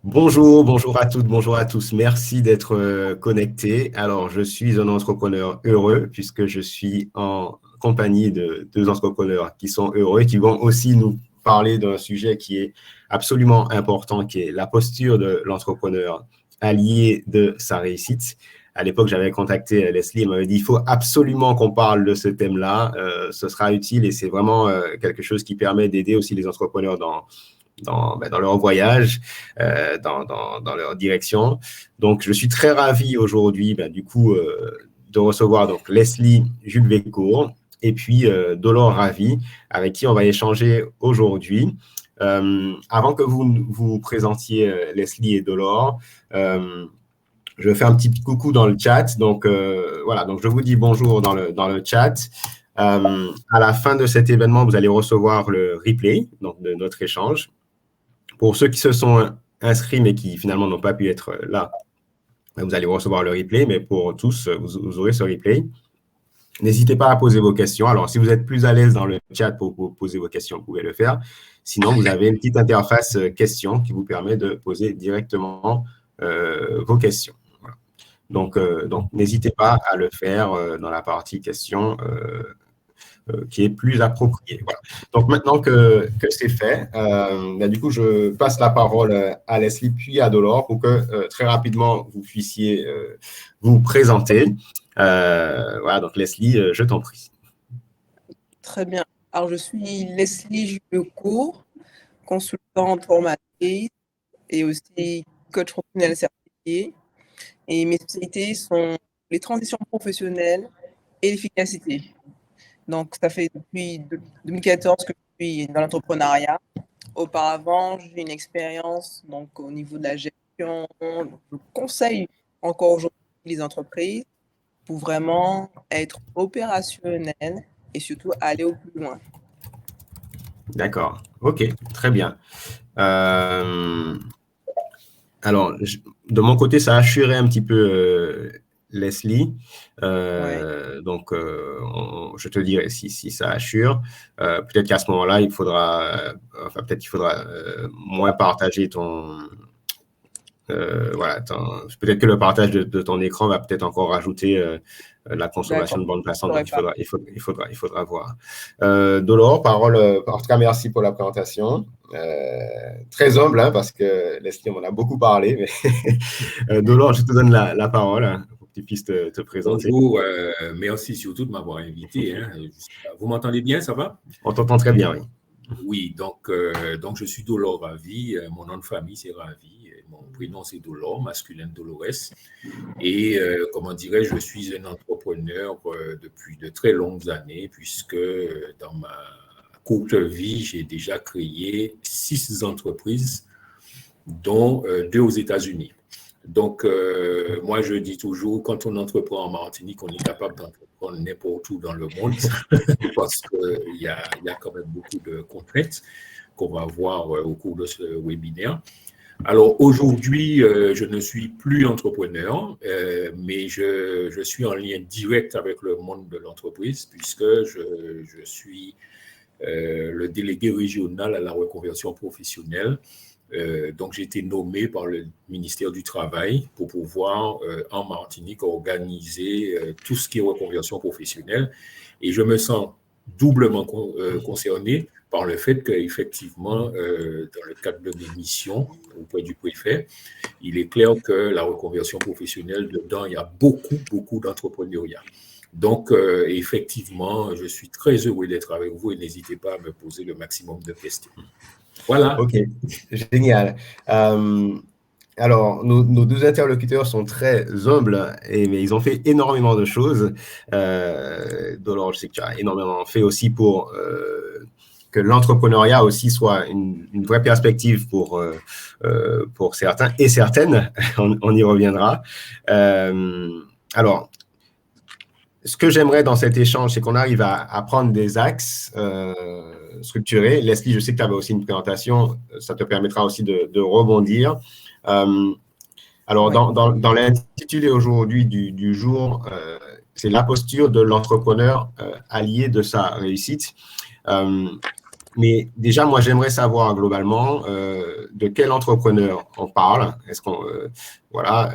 Bonjour à toutes, bonjour à tous. Merci d'être connectés. Alors, je suis un entrepreneur heureux puisque je suis en compagnie de deux entrepreneurs qui sont heureux et qui vont aussi nous parler d'un sujet qui est absolument important, qui est la posture de l'entrepreneur allié de sa réussite. À l'époque, j'avais contacté Leslie, elle m'avait dit il faut absolument qu'on parle de ce thème-là. Ce sera utile et c'est vraiment quelque chose qui permet d'aider aussi les entrepreneurs dans leur voyage, dans leur direction. Donc, je suis très ravi aujourd'hui, de recevoir donc Leslie Jules Vécourt et puis Dolore Ravi, avec qui on va échanger aujourd'hui. Avant que vous vous présentiez Leslie et Dolore, je fais un petit coucou dans le chat. Donc, voilà, donc je vous dis bonjour dans le chat. À la fin de cet événement, vous allez recevoir le replay donc, de notre échange. Pour ceux qui se sont inscrits mais qui finalement n'ont pas pu être là, vous allez recevoir le replay, mais pour tous, vous aurez ce replay. N'hésitez pas à poser vos questions. Alors, si vous êtes plus à l'aise dans le chat pour poser vos questions, vous pouvez le faire. Sinon, vous avez une petite interface questions qui vous permet de poser directement vos questions. Voilà. Donc, n'hésitez pas à le faire dans la partie questions qui est plus approprié. Voilà. Donc, maintenant que c'est fait, du coup, je passe la parole à Leslie puis à Dolore pour que très rapidement, vous puissiez vous présenter. Voilà, donc Leslie, je t'en prie. Très bien. Alors, je suis Leslie Jules Vécourt, consultante formatrice et aussi coach professionnel certifié. Et mes spécialités sont les transitions professionnelles et l'efficacité. Donc, ça fait depuis 2014 que je suis dans l'entrepreneuriat. Auparavant, j'ai une expérience donc, au niveau de la gestion. Je conseille encore aujourd'hui les entreprises pour vraiment être opérationnelles et surtout aller au plus loin. D'accord. OK, très bien. Alors, de mon côté, ça a assuré un petit peu Leslie. Donc, je te dirai si ça assure. Peut-être qu'à ce moment-là, il faudra moins partager ton... voilà, peut-être que le partage de ton écran va peut-être encore rajouter la consommation de bande passante. Donc, il faudra voir. Dolore, parole. En tout cas, merci pour la présentation. Très humble, hein, parce que Leslie, on en a beaucoup parlé. Mais Dolore, je te donne la parole pour que tu puisses te présenter. Bonjour, merci surtout de m'avoir invité. Hein. Vous m'entendez bien, ça va? On t'entend très bien, oui. Oui, donc je suis Dolore Ravi. Mon nom de famille, c'est Ravi. Mon prénom, c'est Dolore, masculin Dolores. Et comment dirais-je, je suis un entrepreneur depuis de très longues années, puisque dans ma courte vie, j'ai déjà créé 6 entreprises, dont 2 aux États-Unis. Donc, moi, je dis toujours, quand on entreprend en Martinique, on est capable d'entreprendre n'importe où dans le monde parce qu'il y a quand même beaucoup de contraintes qu'on va voir au cours de ce webinaire. Alors, aujourd'hui, je ne suis plus entrepreneur, mais je suis en lien direct avec le monde de l'entreprise puisque je suis le délégué régional à la reconversion professionnelle. Donc, j'ai été nommé par le ministère du Travail pour pouvoir, en Martinique, organiser tout ce qui est reconversion professionnelle. Et je me sens doublement concerné par le fait qu'effectivement, dans le cadre de mes missions auprès du préfet, il est clair que la reconversion professionnelle, dedans, il y a beaucoup d'entrepreneuriat. Donc, effectivement, je suis très heureux d'être avec vous et n'hésitez pas à me poser le maximum de questions. Voilà. OK, génial. Alors, nos deux interlocuteurs sont très humbles, mais ils ont fait énormément de choses. Dolore, je sais que tu as énormément fait aussi pour que l'entrepreneuriat aussi soit une vraie perspective pour certains et certaines. On y reviendra. Alors, ce que j'aimerais dans cet échange, c'est qu'on arrive à prendre des axes structurés. Leslie, je sais que tu avais aussi une présentation, ça te permettra aussi de rebondir. Alors, dans l'intitulé aujourd'hui du jour, c'est la posture de l'entrepreneur allié de sa réussite. Mais déjà, moi, j'aimerais savoir globalement de quel entrepreneur on parle. Est-ce qu'on, voilà,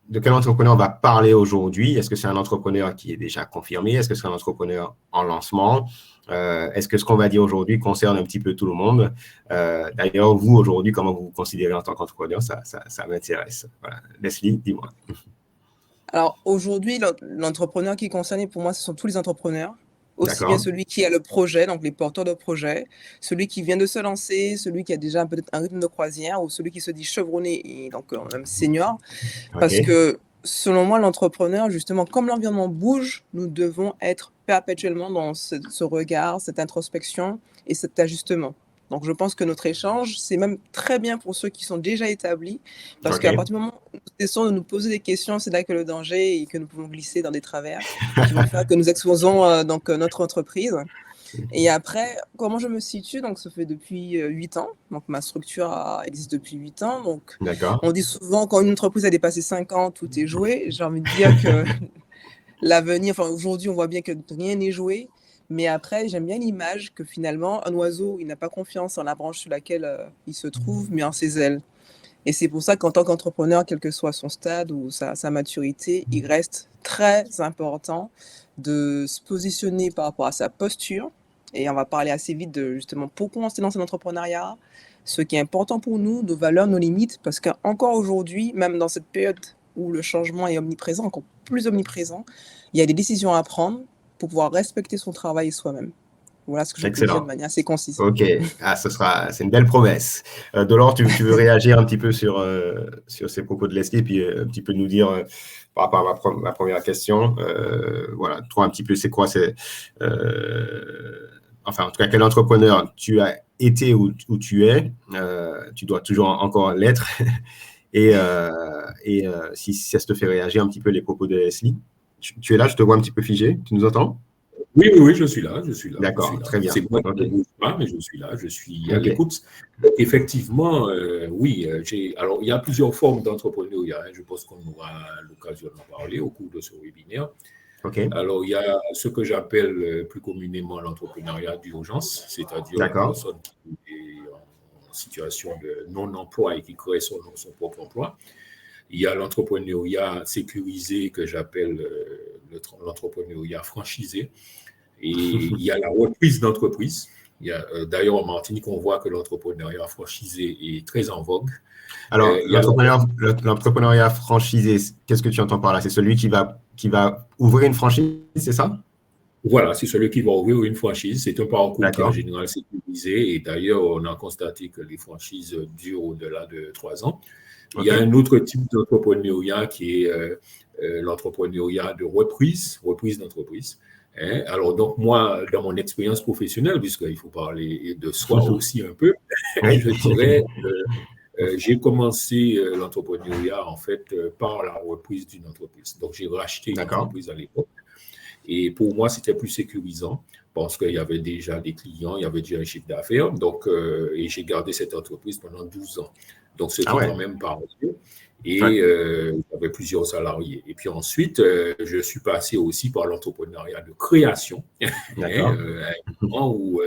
de quel entrepreneur on va parler aujourd'hui? Est-ce que c'est un entrepreneur qui est déjà confirmé? Est-ce que c'est un entrepreneur en lancement? Est-ce que ce qu'on va dire aujourd'hui concerne un petit peu tout le monde? D'ailleurs, vous, aujourd'hui, comment vous vous considérez en tant qu'entrepreneur? Ça m'intéresse. Voilà. Leslie, dis-moi. Alors aujourd'hui, l'entrepreneur qui est concerné pour moi, ce sont tous les entrepreneurs. Aussi bien D'accord. celui qui a le projet, donc les porteurs de projet, celui qui vient de se lancer, celui qui a déjà peut-être un rythme de croisière ou celui qui se dit chevronné et donc même senior. Parce OK. que selon moi, l'entrepreneur, justement, comme l'environnement bouge, nous devons être perpétuellement dans ce regard, cette introspection et cet ajustement. Donc, je pense que notre échange, c'est même très bien pour ceux qui sont déjà établis, parce qu'à OK. partir du moment où nous cessons de nous poser des questions, c'est là que le danger et que nous pouvons glisser dans des travers qui vont faire que nous exposons donc notre entreprise. Et après, comment je me situe? Donc, ça fait depuis 8 ans. Donc, ma structure existe depuis 8 ans. Donc, D'accord. on dit souvent quand une entreprise a dépassé 5 ans, tout est joué. J'ai envie de dire que l'avenir, enfin, aujourd'hui, on voit bien que rien n'est joué. Mais après, j'aime bien l'image que finalement, un oiseau, il n'a pas confiance en la branche sur laquelle il se trouve, mais en ses ailes. Et c'est pour ça qu'en tant qu'entrepreneur, quel que soit son stade ou sa maturité, il reste très important de se positionner par rapport à sa posture. Et on va parler assez vite de justement pourquoi on s'est lancé dans l'entrepreneuriat, ce qui est important pour nous, nos valeurs, nos limites, parce qu'encore aujourd'hui, même dans cette période où le changement est omniprésent, encore plus omniprésent, il y a des décisions à prendre pour pouvoir respecter son travail et soi-même. Voilà ce que je peux dire de Excellent. manière assez concise. OK. Ah, c'est une belle promesse. Dolore, tu veux réagir un petit peu sur ces propos de Leslie, puis un petit peu nous dire par rapport à ma première question, voilà, toi un petit peu, c'est quoi, enfin, en tout cas, quel entrepreneur tu as été ou tu es, tu dois toujours encore l'être, et si ça te fait réagir un petit peu les propos de Leslie. Tu es là, je te vois un petit peu figé, tu nous entends? Oui, oui, oui, je suis là, je suis là, je suis D'accord, là. très bien. C'est moi qui OK. ne bouge pas, mais je suis là, je suis à OK. l'écoute. Effectivement, oui, alors il y a plusieurs formes d'entrepreneuriat, hein. Je pense qu'on aura l'occasion d'en parler au cours de ce webinaire. OK. Alors, il y a ce que j'appelle plus communément l'entrepreneuriat d'urgence, c'est-à-dire la D'accord. personne qui est en situation de non-emploi et qui crée son propre emploi. Il y a l'entrepreneuriat sécurisé que j'appelle l'entrepreneuriat franchisé. Et il y a la reprise d'entreprise. D'ailleurs, en Martinique, on voit que l'entrepreneuriat franchisé est très en vogue. Alors, Il y a l'entrepreneuriat franchisé, qu'est-ce que tu entends par là? C'est celui qui va ouvrir une franchise, c'est ça? Voilà, c'est celui qui va ouvrir une franchise. C'est un parcours qui est en D'accord. général sécurisé. Et d'ailleurs, on a constaté que les franchises durent au-delà de 3 ans. Il y a OK. un autre type d'entrepreneuriat qui est l'entrepreneuriat de reprise d'entreprise. Hein? Alors, donc, moi, dans mon expérience professionnelle, puisqu'il faut parler de soi aussi un peu, Oui. je dirais, j'ai commencé l'entrepreneuriat, en fait, par la reprise d'une entreprise. Donc, j'ai racheté une D'accord. entreprise à l'époque. Et pour moi, c'était plus sécurisant parce qu'il y avait déjà des clients, il y avait déjà un chiffre d'affaires. Donc, et j'ai gardé cette entreprise pendant 12 ans. Donc, ce qui Ah est ouais. quand même pas mal. Et Ouais. j'avais plusieurs salariés. Et puis ensuite, je suis passé aussi par l'entrepreneuriat de création, D'accord. à un moment où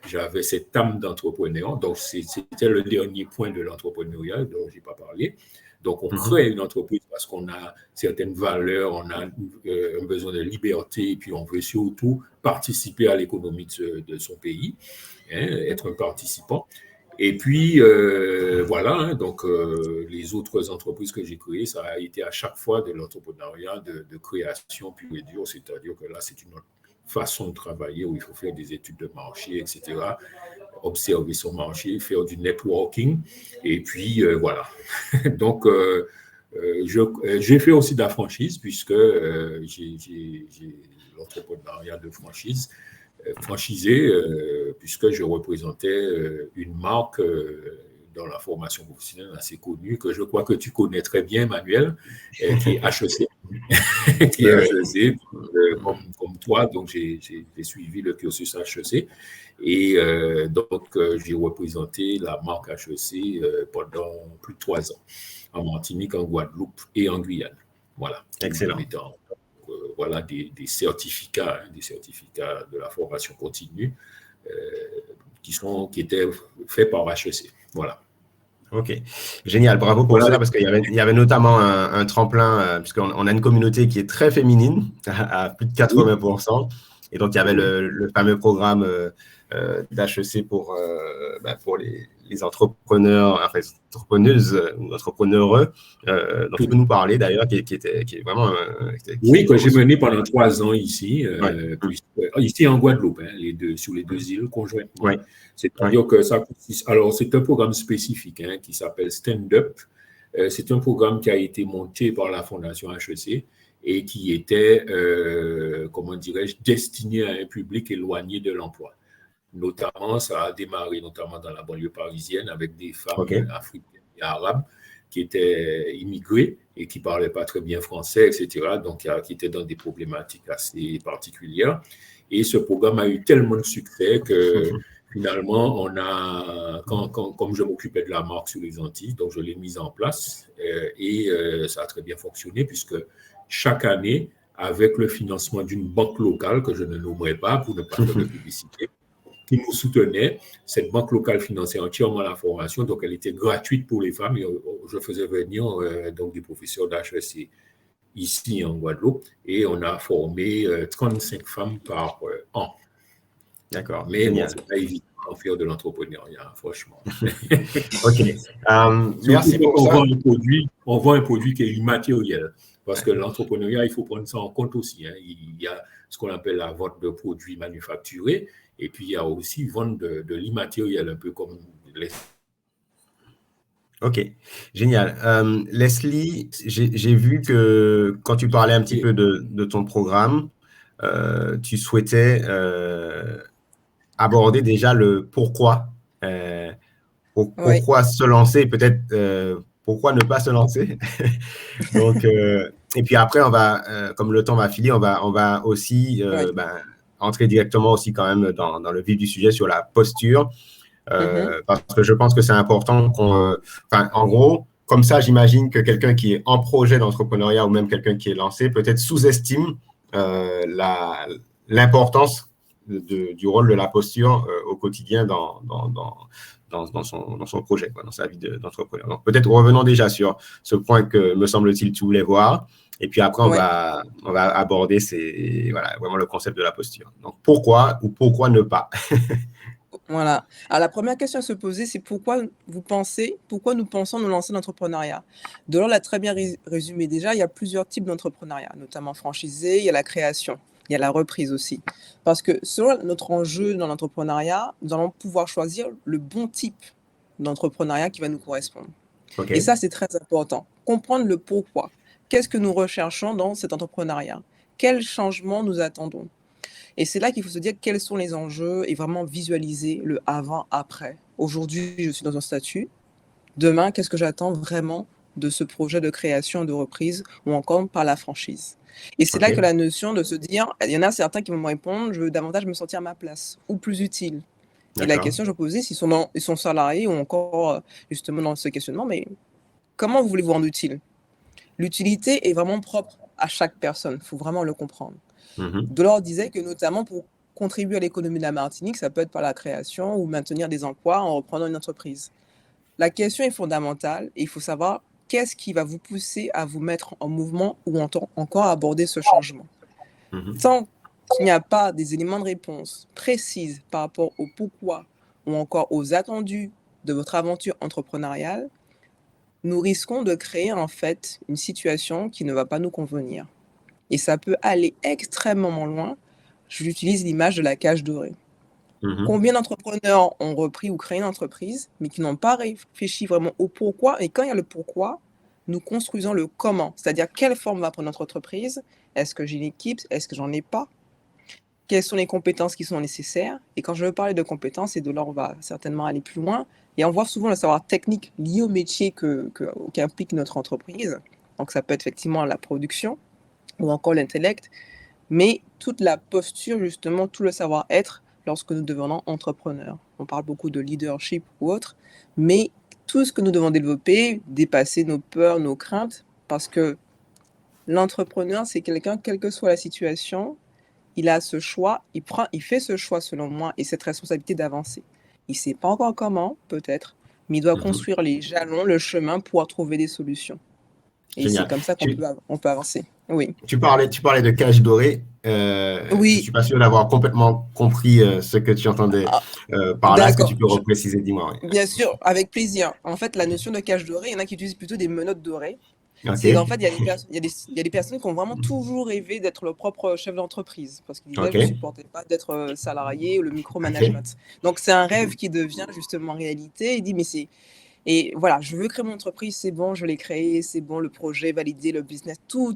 j'avais cette âme d'entrepreneur. Donc, c'était le dernier point de l'entrepreneuriat dont je n'ai pas parlé. Donc, on crée une entreprise parce qu'on a certaines valeurs, on a un besoin de liberté, et puis on veut surtout participer à l'économie de son pays, hein, être un participant. Et puis, voilà, hein, donc les autres entreprises que j'ai créées, ça a été à chaque fois de l'entrepreneuriat de création pure et dure, c'est-à-dire que là, c'est une autre façon de travailler où il faut faire des études de marché, etc., observer son marché, faire du networking, et puis voilà. Donc, j'ai fait aussi de la franchise, puisque j'ai l'entrepreneuriat de franchise, franchisé, puisque je représentais une marque dans la formation professionnelle assez connue, que je crois que tu connais très bien, Manuel, qui est HEC. Qui est HEC, comme toi, donc j'ai suivi le cursus HEC. Et donc, j'ai représenté la marque HEC pendant plus de 3 ans, en Martinique, en Guadeloupe et en Guyane. Voilà. Excellent. Voilà des certificats, des certificats de la formation continue qui étaient faits par HEC. Voilà. Ok, génial, bravo pour cela, parce qu'il y avait notamment un tremplin, puisqu'on a une communauté qui est très féminine, à plus de 80%, et donc il y avait le fameux programme d'HEC pour les entrepreneurs, enfin les entrepreneuses ou entrepreneureux, dont tu peux nous parler d'ailleurs, qui est vraiment… Oui, que j'ai mené pendant 3 ans ici, ici en Guadeloupe, sur les 2 îles conjointement. Ouais. C'est-à-dire que ça consiste… Alors, c'est un programme spécifique qui s'appelle Stand Up. C'est un programme qui a été monté par la Fondation HEC et qui était, comment dirais-je, destiné à un public éloigné de l'emploi. Notamment, ça a démarré notamment dans la banlieue parisienne avec des femmes africaines et arabes qui étaient immigrées et qui ne parlaient pas très bien français, etc., donc qui étaient dans des problématiques assez particulières. Et ce programme a eu tellement de succès que finalement, comme je m'occupais de la marque sur les Antilles, donc je l'ai mise en place et ça a très bien fonctionné puisque chaque année, avec le financement d'une banque locale que je ne nommerai pas pour ne pas faire de publicité, qui nous soutenait, cette banque locale finançait entièrement la formation, donc elle était gratuite pour les femmes. Et je faisais venir donc des professeurs d'HEC ici en Guadeloupe et on a formé 35 femmes par an. D'accord. Mais génial. C'est pas évident d'en faire de l'entrepreneuriat, franchement. Ok. Merci pour ça. On vend un produit qui est immatériel. Parce que l'entrepreneuriat, il faut prendre ça en compte aussi. Il y a ce qu'on appelle la vente de produits manufacturés et puis il y a aussi vente de l'immatériel, un peu comme les… Ok, génial. Leslie, j'ai vu que quand tu parlais un petit peu de ton programme, tu souhaitais aborder déjà le pourquoi. Pourquoi se lancer, peut-être pourquoi ne pas se lancer. Donc, et puis après, on va, comme le temps va filer, on va aussi entrer directement aussi quand même dans le vif du sujet sur la posture. Parce que je pense que c'est important en gros, comme ça, j'imagine que quelqu'un qui est en projet d'entrepreneuriat ou même quelqu'un qui est lancé peut-être sous-estime l'importance du rôle de la posture au quotidien dans son projet, dans sa vie d'entrepreneur. Donc, peut-être revenons déjà sur ce point que, me semble-t-il, tu voulais voir. Et puis après, on va aborder vraiment le concept de la posture. Donc, pourquoi ou pourquoi ne pas? Voilà. Alors, la première question à se poser, c'est pourquoi nous pensons nous lancer dans l'entrepreneuriat. Delors l'a très bien résumé déjà, il y a plusieurs types d'entrepreneuriat, notamment franchisé, il y a la création, il y a la reprise aussi. Parce que selon notre enjeu dans l'entrepreneuriat, nous allons pouvoir choisir le bon type d'entrepreneuriat qui va nous correspondre. Okay. Et ça, c'est très important. Comprendre le pourquoi. Qu'est-ce que nous recherchons dans cet entrepreneuriat? Quels changements nous attendons? Et c'est là qu'il faut se dire quels sont les enjeux et vraiment visualiser le avant-après. Aujourd'hui, je suis dans un statut. Demain, qu'est-ce que j'attends vraiment de ce projet de création, de reprise ou encore par la franchise? Et c'est là que la notion de se dire, il y en a certains qui vont me répondre, je veux davantage me sentir à ma place ou plus utile. Et la question que je posais, s'ils sont salariés ou encore justement dans ce questionnement, mais comment vous voulez vous rendre utile? L'utilité est vraiment propre à chaque personne, il faut vraiment le comprendre. Delors disait que notamment pour contribuer à l'économie de la Martinique, ça peut être par la création ou maintenir des emplois en reprenant une entreprise. La question est fondamentale et il faut savoir qu'est-ce qui va vous pousser à vous mettre en mouvement ou encore à aborder ce changement. Tant qu'il n'y a pas des éléments de réponse précises par rapport au pourquoi ou encore aux attendus de votre aventure entrepreneuriale, nous risquons de créer en fait une situation qui ne va pas nous convenir. Et ça peut aller extrêmement loin. J'utilise l'image de la cage dorée. Combien d'entrepreneurs ont repris ou créé une entreprise, mais qui n'ont pas réfléchi vraiment au pourquoi? Et quand il y a le pourquoi, nous construisons le comment. C'est-à-dire, quelle forme va prendre notre entreprise? Est-ce que j'ai une équipe? Est-ce que j'en ai pas? Quelles sont les compétences qui sont nécessaires? Et quand je veux parler de compétences, et de là, on va certainement aller plus loin. Et on voit souvent le savoir technique lié au métier qu'implique notre entreprise. Donc, ça peut être effectivement la production, ou encore l'intellect, mais toute la posture, justement, tout le savoir-être lorsque nous devenons entrepreneurs. On parle beaucoup de leadership ou autre, mais tout ce que nous devons développer, dépasser nos peurs, nos craintes, parce que l'entrepreneur, c'est quelqu'un, quelle que soit la situation, il a ce choix, il fait ce choix selon moi et cette responsabilité d'avancer. Il ne sait pas encore comment, peut-être, mais il doit construire les jalons, le chemin pour pouvoir trouver des solutions. Et Génial. c'est comme ça qu'on peut avancer. Oui. Tu parlais de cage dorée. Oui. Je ne suis pas sûr d'avoir complètement compris ce que tu entendais par là. Est-ce que tu peux repréciser? Dis-moi. Oui. Bien sûr, avec plaisir. En fait, la notion de cage dorée, il y en a qui utilisent plutôt des menottes dorées. Okay. C'est qu'en fait, il y a des personnes qui ont vraiment toujours rêvé d'être leur propre chef d'entreprise parce qu'ils disaient, je ne supportais pas d'être salarié ou le micromanagement. Donc, c'est un rêve qui devient justement réalité. Il dit, mais c'est... Et voilà, je veux créer mon entreprise, c'est bon, je l'ai créée, c'est bon, le projet validé, le business, tout.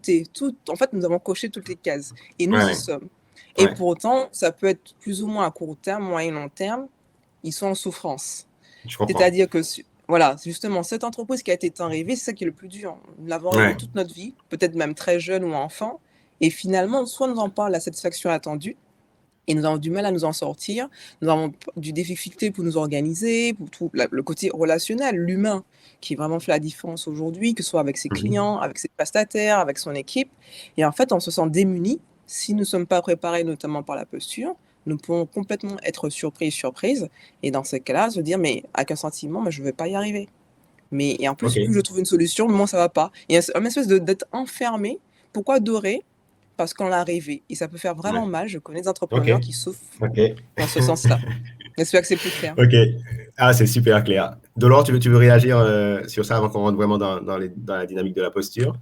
En fait, nous avons coché toutes les cases et nous y sommes. Et pour autant, ça peut être plus ou moins à court terme, moyen, long terme, ils sont en souffrance. C'est-à-dire que, voilà, justement, cette entreprise qui a été tant rêvée, c'est ça qui est le plus dur. Nous l'avons rêvé toute notre vie, peut-être même très jeune ou enfant. Et finalement, soit nous en parle la satisfaction attendue, et nous avons du mal à nous en sortir. Nous avons des difficultés pour nous organiser, pour tout le côté relationnel, l'humain, qui vraiment fait la différence aujourd'hui, que ce soit avec ses clients, avec ses prestataires, avec son équipe. Et en fait, on se sent démunis si nous ne sommes pas préparés, notamment par la posture. Nous pouvons complètement être surprise. Et dans ce cas-là, se dire, mais avec un sentiment, mais je ne vais pas y arriver. Et en plus, plus je trouve une solution, moins ça ne va pas. Il y a une espèce d'être enfermé. Pourquoi dorer? Parce qu'on l'a rêvé. Et ça peut faire vraiment mal. Je connais des entrepreneurs qui souffrent dans ce sens-là. J'espère que c'est plus clair. Ok. Ah, c'est super clair. Dolore, tu veux réagir sur ça avant qu'on rentre vraiment dans la dynamique de la posture?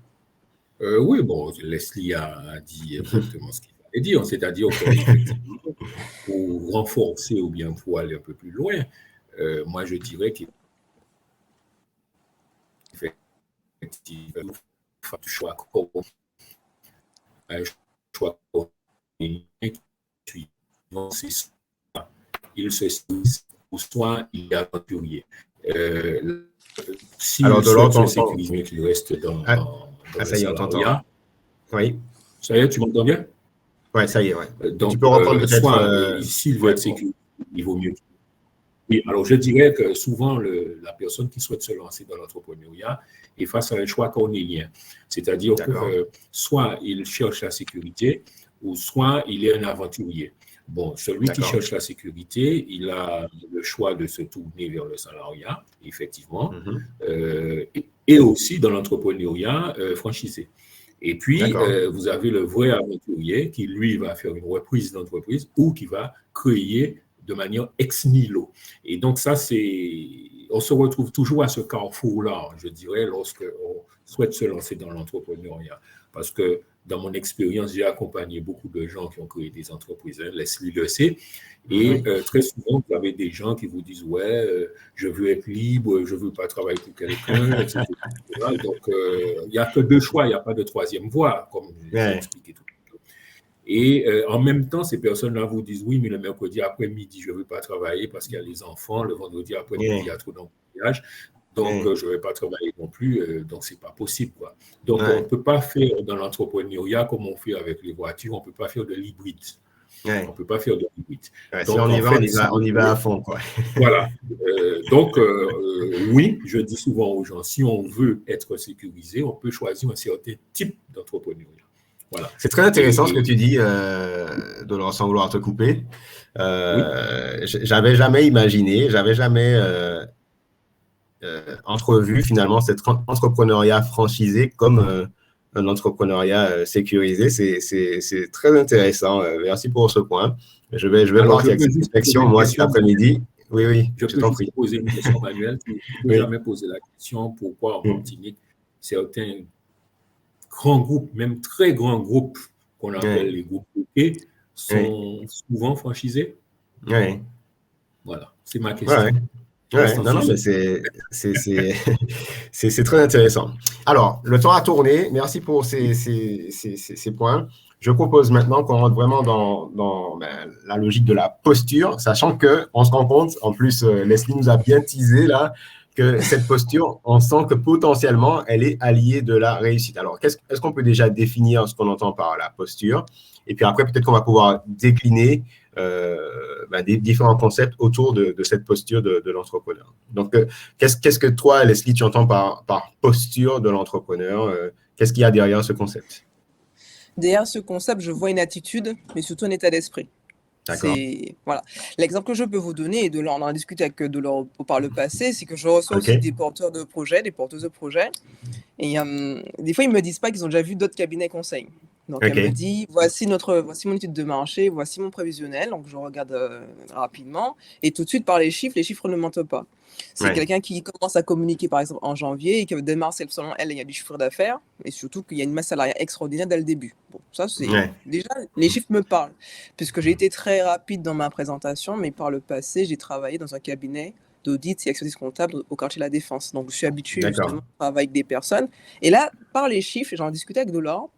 Oui, bon, Leslie a dit exactement ce qu'il fallait dire. C'est-à-dire que pour renforcer ou bien pour aller un peu plus loin, moi, je dirais qu'il faut faire du choix. Un choix il se sécurise ou soit il est aventurier. Si alors, de l'autre, se sécurise, mais qu'il reste dans le salariat. Oui. Ça y est, tu m'entends bien? Oui, ça y est, ouais. Donc, tu peux reprendre peut-être. S'il veut être sécurisé, il vaut mieux. Oui, alors je dirais que souvent, la personne qui souhaite se lancer dans l'entrepreneuriat est face à un choix cornélien. C'est-à-dire que soit il cherche la sécurité ou soit il est un aventurier. Bon, celui qui cherche la sécurité, il a le choix de se tourner vers le salariat, effectivement, et aussi dans l'entrepreneuriat franchisé. Et puis, vous avez le vrai aventurier qui, lui, va faire une reprise d'entreprise ou qui va créer de manière ex nihilo. Et donc, ça, on se retrouve toujours à ce carrefour-là, je dirais, lorsqu'on souhaite se lancer dans l'entrepreneuriat. Parce que, dans mon expérience, j'ai accompagné beaucoup de gens qui ont créé des entreprises, Leslie le sait, et très souvent, vous avez des gens qui vous disent « Ouais, je veux être libre, je ne veux pas travailler pour quelqu'un, etc. » Donc, il n'y a que deux choix, il n'y a pas de troisième voie, comme j'ai expliqué tout à l'heure. Et en même temps, ces personnes-là vous disent « Oui, mais le mercredi après-midi, je ne veux pas travailler parce qu'il y a les enfants, le vendredi après-midi, il y a trop d'embouteillage. » Donc, je ne vais pas travailler non plus, donc ce n'est pas possible, quoi. Donc, on ne peut pas faire dans l'entrepreneuriat comme on fait avec les voitures, on ne peut pas faire de l'hybride. On ne peut pas faire de l'hybride. Donc, si on y va à fond, quoi. Voilà. Donc, oui, je dis souvent aux gens, si on veut être sécurisé, on peut choisir un certain type d'entrepreneuriat. Voilà. C'est très intéressant ce que tu dis, Dolore, sans vouloir te couper. J'avais jamais imaginé, entrevu finalement cet entrepreneuriat franchisé comme un entrepreneuriat sécurisé. C'est très intéressant. Merci pour ce point. Je vais partir avec cette réflexion, moi, cet après-midi. Oui, je t'en prie. Poser une question, Manuel. Tu ne peux jamais poser la question pourquoi en Martinique, certains grands groupes, même très grands groupes, qu'on appelle les groupes bloqués, sont souvent franchisés. Voilà, c'est ma question. Non, mais c'est très intéressant. Alors, le temps a tourné. Merci pour ces points. Je propose maintenant qu'on rentre vraiment dans la logique de la posture, sachant qu'on se rend compte, en plus, Leslie nous a bien teasé là, que cette posture, on sent que potentiellement, elle est alliée de la réussite. Alors, est-ce qu'on peut déjà définir ce qu'on entend par la posture? Et puis après, peut-être qu'on va pouvoir décliner des différents concepts autour de cette posture de l'entrepreneur. Donc, qu'est-ce que toi, Leslie, tu entends par posture de l'entrepreneur? Qu'est-ce qu'il y a derrière ce concept? Derrière ce concept, je vois une attitude, mais surtout un état d'esprit. D'accord. Voilà. L'exemple que je peux vous donner, et on en a discuté avec Delors par le passé, c'est que je reçois aussi OK. des porteurs de projets, des porteuses de projets. Et des fois, ils ne me disent pas qu'ils ont déjà vu d'autres cabinets conseils. Donc, elle me OK. dit, voici mon étude de marché, voici mon prévisionnel. Donc, je regarde rapidement. Et tout de suite, par les chiffres ne mentent pas. C'est Ouais. quelqu'un qui commence à communiquer, par exemple, en janvier et que dès mars, selon elle, il y a du chiffre d'affaires. Et surtout qu'il y a une masse salariale extraordinaire dès le début. Bon, ça, c'est Ouais. déjà, les chiffres me parlent. Puisque j'ai été très rapide dans ma présentation, mais par le passé, j'ai travaillé dans un cabinet d'audit et expertise comptable au quartier de la Défense. Donc, je suis habituée justement D'accord. à travailler avec des personnes. Et là, par les chiffres, j'en discutais avec Delors.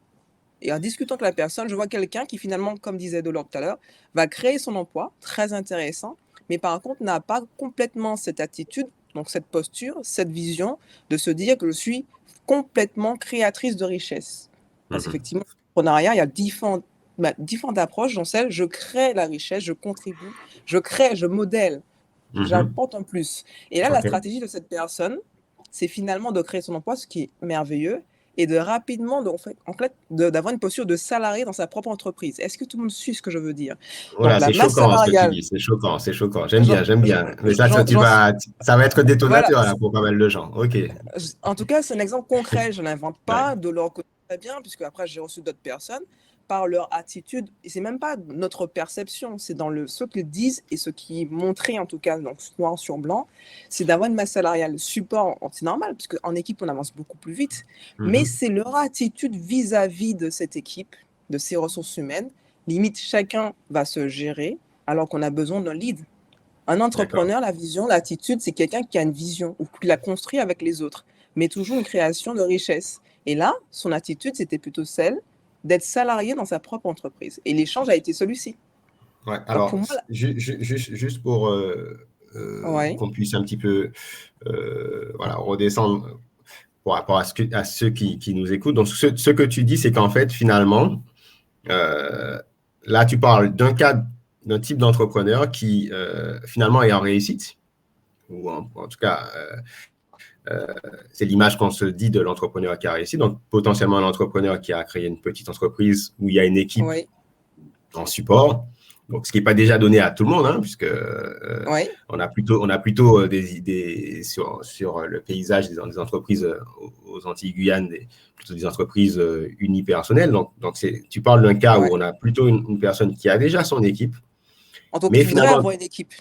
Et en discutant avec la personne, je vois quelqu'un qui finalement, comme disait Delors tout à l'heure, va créer son emploi, très intéressant, mais par contre n'a pas complètement cette attitude, donc cette posture, cette vision de se dire que je suis complètement créatrice de richesse. Parce qu'effectivement, l'entrepreneuriat, il y a différentes approches dans celle je crée la richesse, je contribue, je crée, je modèle, j'apporte un plus. Et là, la OK. stratégie de cette personne, c'est finalement de créer son emploi, ce qui est merveilleux, et de rapidement, d'avoir une posture de salarié dans sa propre entreprise. Est-ce que tout le monde suit ce que je veux dire? Voilà, Donc, la c'est masse choquant ce que tu salariale, dis, c'est choquant, c'est choquant. j'en- J'aime bien. Mais ça, j'en- j'en- ça va être voilà. détonateur là, pour pas mal de gens. OK. En tout cas, c'est un exemple concret. Je ne l'invente Ouais. pas, de leur côté très bien, puisque après, j'ai reçu d'autres personnes par leur attitude. Et c'est même pas notre perception, c'est dans ce qu'ils disent et ce qui est montré, en tout cas, donc noir sur blanc, c'est d'avoir une masse salariale support. C'est normal, puisque en équipe, on avance beaucoup plus vite. Mais c'est leur attitude vis-à-vis de cette équipe, de ces ressources humaines. Limite, chacun va se gérer, alors qu'on a besoin d'un lead. Un D'accord. entrepreneur, la vision, l'attitude, c'est quelqu'un qui a une vision ou qui la construit avec les autres, mais toujours une création de richesse. Et là, son attitude, c'était plutôt celle d'être salarié dans sa propre entreprise. Et l'échange a été celui-ci. Ouais. Donc pour Alors, moi, juste pour ouais, qu'on puisse un petit peu voilà, redescendre par rapport à ceux qui nous écoutent. Donc, ce que tu dis, c'est qu'en fait, finalement, là, tu parles d'un type d'entrepreneur qui, finalement, est en réussite, ou en tout cas, c'est l'image qu'on se dit de l'entrepreneur qui a réussi. Donc, potentiellement, un entrepreneur qui a créé une petite entreprise où il y a une équipe ouais, en support. Donc, ce qui n'est pas déjà donné à tout le monde, hein, puisque ouais, on a plutôt des idées sur le paysage des entreprises aux Antilles-Guyane, plutôt des entreprises unipersonnelles. Donc tu parles d'un cas où ouais. on a plutôt une personne qui a déjà son équipe, En tout cas, mais qui voudrait finalement, avoir une équipe.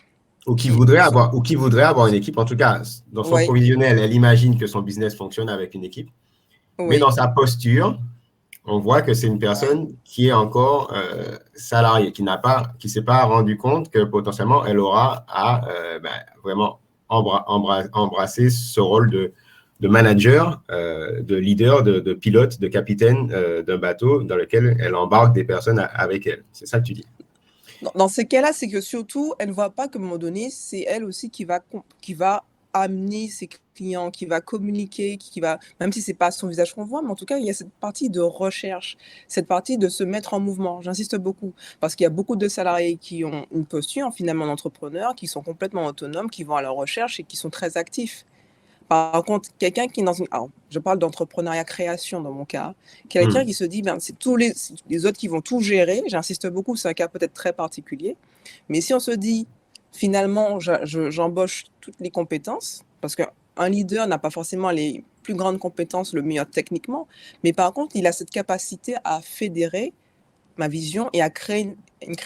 ou qui voudrait avoir une équipe. En tout cas, dans son Ouais, provisionnel, elle imagine que son business fonctionne avec une équipe. Mais oui, dans sa posture, on voit que c'est une ouais. personne qui est encore salariée, qui ne s'est pas rendu compte que potentiellement elle aura à vraiment embrasser ce rôle de manager, de leader, de pilote, de capitaine d'un bateau dans lequel elle embarque des personnes avec elle. C'est ça que tu dis. Dans ces cas-là, c'est que surtout, elle ne voit pas qu'à un moment donné, c'est elle aussi qui va amener ses clients, qui va communiquer, même si c'est pas son visage qu'on voit, mais en tout cas, il y a cette partie de recherche, cette partie de se mettre en mouvement. J'insiste beaucoup, parce qu'il y a beaucoup de salariés qui ont une posture, finalement, d'entrepreneur, qui sont complètement autonomes, qui vont à leur recherche et qui sont très actifs. Par contre, quelqu'un qui est dans une... Alors, je parle d'entrepreneuriat création dans mon cas. Quelqu'un qui se dit, c'est tous les autres qui vont tout gérer. J'insiste beaucoup, c'est un cas peut-être très particulier. Mais si on se dit, finalement, j'embauche toutes les compétences, parce qu'un leader n'a pas forcément les plus grandes compétences, le meilleur techniquement, mais par contre, il a cette capacité à fédérer ma vision et à créer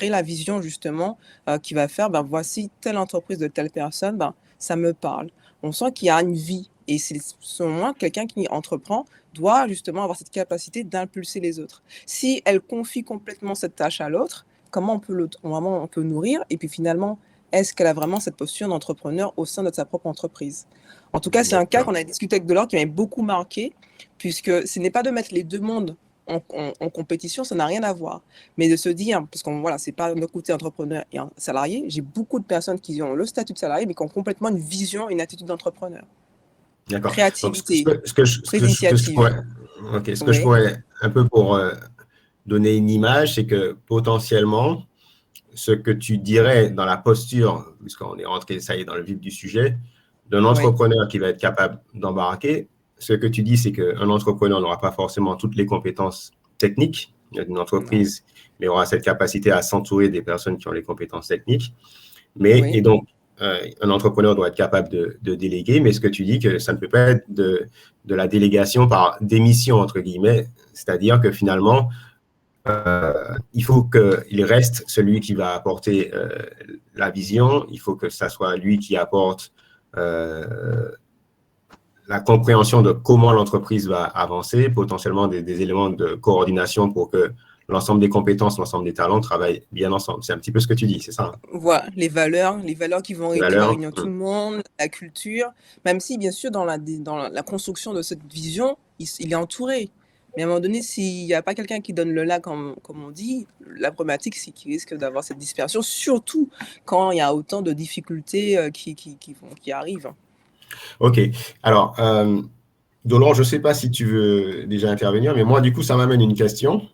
la vision justement qui va faire, voici telle entreprise de telle personne, ça me parle. On sent qu'il y a une vie. Et c'est selon moi, quelqu'un qui entreprend doit justement avoir cette capacité d'impulser les autres. Si elle confie complètement cette tâche à l'autre, comment on peut nourrir? Et puis finalement, est-ce qu'elle a vraiment cette posture d'entrepreneur au sein de sa propre entreprise? En tout cas, c'est un cas qu'on a discuté avec Delors qui m'avait beaucoup marqué, puisque ce n'est pas de mettre les deux mondes en compétition, ça n'a rien à voir. Mais de se dire, parce qu'on voilà, c'est pas le côté entrepreneur et un salarié, j'ai beaucoup de personnes qui ont le statut de salarié, mais qui ont complètement une vision, une attitude d'entrepreneur. D'accord. Donc, Créativité, ce que je d'initiative. Oui, pourrais un peu pour donner une image, c'est que potentiellement, ce que tu dirais dans la posture, puisqu'on est rentré, ça y est, dans le vif du sujet, d'un oui, entrepreneur qui va être capable d'embarquer, ce que tu dis, c'est qu'un entrepreneur n'aura pas forcément toutes les compétences techniques, d'une entreprise, mais aura cette capacité à s'entourer des personnes qui ont les compétences techniques. Et donc, un entrepreneur doit être capable de déléguer, mais ce que tu dis, que ça ne peut pas être de la délégation par démission, entre guillemets, c'est-à-dire que finalement, il faut qu'il reste celui qui va apporter la vision, il faut que ça soit lui qui apporte la compréhension de comment l'entreprise va avancer, potentiellement des éléments de coordination pour que l'ensemble des compétences, l'ensemble des talents travaillent bien ensemble. C'est un petit peu ce que tu dis, c'est ça? Voilà, les valeurs qui vont réunir tout le monde, la culture, même si, bien sûr, dans la construction de cette vision, il est entouré. Mais à un moment donné, s'il n'y a pas quelqu'un qui donne le là, comme on dit, la problématique, c'est qu'il risque d'avoir cette dispersion, surtout quand il y a autant de difficultés qui arrivent. OK. Alors, Dolore, je ne sais pas si tu veux déjà intervenir, mais moi, du coup, ça m'amène une question.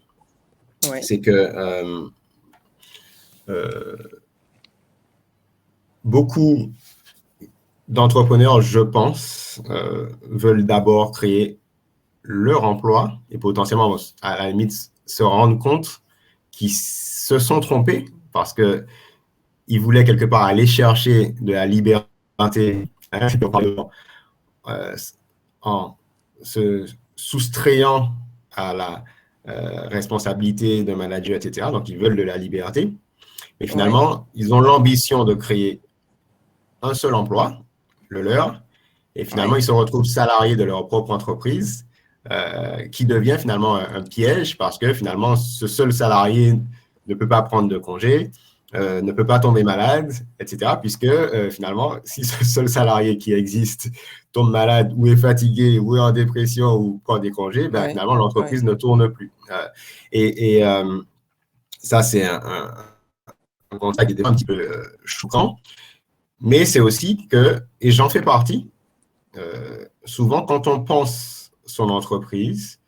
Ouais. C'est que beaucoup d'entrepreneurs, je pense, veulent d'abord créer leur emploi et potentiellement, à la limite, se rendre compte qu'ils se sont trompés parce qu'ils voulaient quelque part aller chercher de la liberté en se soustrayant à la responsabilité d'un manager, etc. Donc, ils veulent de la liberté. Mais finalement, ils ont l'ambition de créer un seul emploi, le leur, et finalement, ils se retrouvent salariés de leur propre entreprise, qui devient finalement un piège parce que finalement, ce seul salarié ne peut pas prendre de congé, ne peut pas tomber malade, etc. Puisque finalement, si ce seul salarié qui existe tombe malade ou est fatigué ou est en dépression ou prend des congés, finalement, l'entreprise ne tourne plus. Ça, c'est un constat qui est un petit peu choquant. Mais c'est aussi que, et j'en fais partie, souvent, quand on pense son entreprise,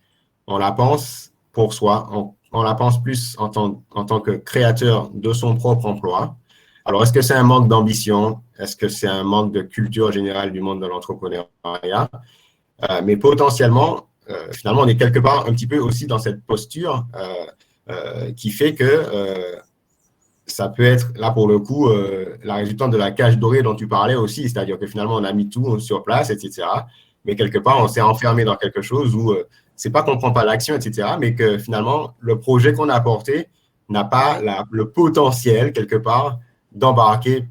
on la pense pour soi, on la pense plus en tant que créateur de son propre emploi. Alors, est-ce que c'est un manque d'ambition? Est-ce que c'est un manque de culture générale du monde de l'entrepreneuriat? Mais potentiellement, finalement, on est quelque part un petit peu aussi dans cette posture qui fait que ça peut être, là pour le coup, la résultante de la cage dorée dont tu parlais aussi, c'est-à-dire que finalement, on a mis tout sur place, etc. Mais quelque part, on s'est enfermé dans quelque chose où c'est pas qu'on ne prend pas l'action, etc., mais que finalement, le projet qu'on a apporté n'a pas le potentiel, quelque part, d'embarquer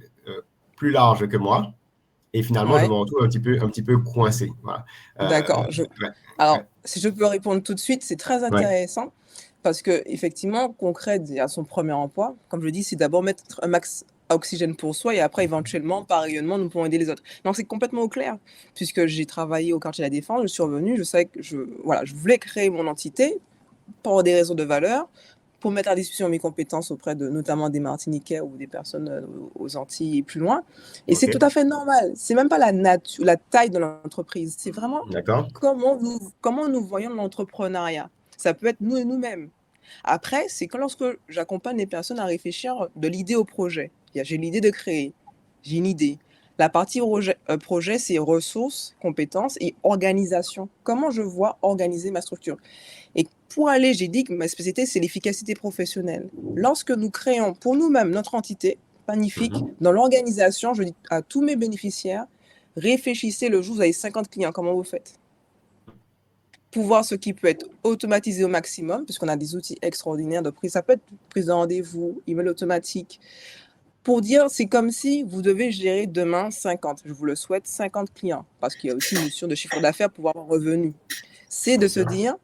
plus large que moi. Et finalement, je me retrouve un petit peu coincé. Voilà. D'accord. Alors, si je peux répondre tout de suite, c'est très intéressant. Parce qu'effectivement, concret à son premier emploi, comme je le dis, c'est d'abord mettre un max à oxygène pour soi et après, éventuellement, par rayonnement, nous pourrons aider les autres. Donc, c'est complètement au clair, puisque j'ai travaillé au quartier de la Défense, je suis revenue, je savais que je voulais créer mon entité pour des raisons de valeur, pour mettre à disposition mes compétences auprès de notamment des Martiniquais ou des personnes aux Antilles et plus loin. Et c'est tout à fait normal. C'est même pas la taille de l'entreprise. C'est vraiment comment nous voyons l'entrepreneuriat. Ça peut être nous et nous-mêmes. Après, c'est que lorsque j'accompagne les personnes à réfléchir de l'idée au projet. J'ai l'idée de créer, j'ai une idée. La partie projet, c'est ressources, compétences et organisation. Comment je vois organiser ma structure? Et pour aller, j'ai dit que ma spécialité, c'est l'efficacité professionnelle. Lorsque nous créons pour nous-mêmes notre entité magnifique, dans l'organisation, je dis à tous mes bénéficiaires, réfléchissez le jour où vous avez 50 clients, comment vous faites? Pouvoir ce qui peut être automatisé au maximum, puisqu'on a des outils extraordinaires de prise. Ça peut être prise de rendez-vous, email automatique. Pour dire, c'est comme si vous devez gérer demain 50, je vous le souhaite, 50 clients, parce qu'il y a aussi une notion de chiffre d'affaires pour avoir un revenu. C'est de se dire,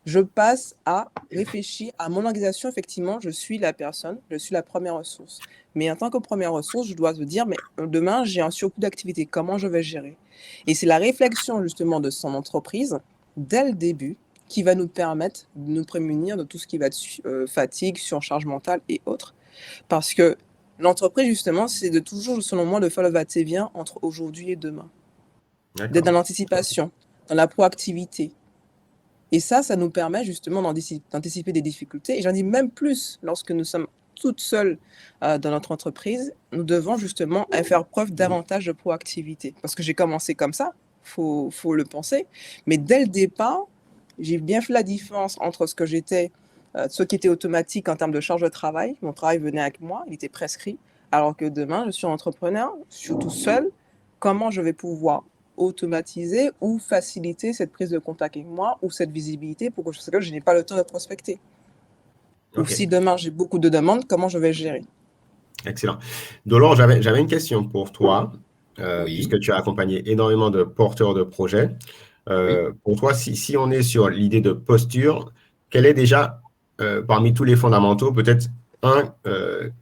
je passe à réfléchir à mon organisation. Effectivement, je suis la personne, je suis la première ressource. Mais en tant que première ressource, je dois me dire, mais demain, j'ai un surcoût d'activité. Comment je vais gérer? Et c'est la réflexion, justement, de son entreprise, dès le début, qui va nous permettre de nous prémunir de tout ce qui va être fatigue, surcharge mentale et autres. Parce que l'entreprise, justement, c'est de toujours, selon moi, de faire le va-et-vient entre aujourd'hui et demain. D'être dans l'anticipation, dans la proactivité. Et ça nous permet justement d'anticiper des difficultés. Et j'en dis même plus, lorsque nous sommes toutes seules dans notre entreprise, nous devons justement faire preuve davantage de proactivité. Parce que j'ai commencé comme ça, faut le penser. Mais dès le départ, j'ai bien fait la différence entre ce que j'étais ce qui était automatique en termes de charge de travail. Mon travail venait avec moi, il était prescrit. Alors que demain, je suis entrepreneur, surtout seul. Comment je vais pouvoir automatiser ou faciliter cette prise de contact avec moi ou cette visibilité pour que je n'ai pas le temps de prospecter. Ou si demain j'ai beaucoup de demandes, comment je vais gérer? Excellent. Dolore, j'avais une question pour toi, Oui. puisque tu as accompagné énormément de porteurs de projets. Pour toi, si on est sur l'idée de posture, quel est déjà, parmi tous les fondamentaux, peut-être un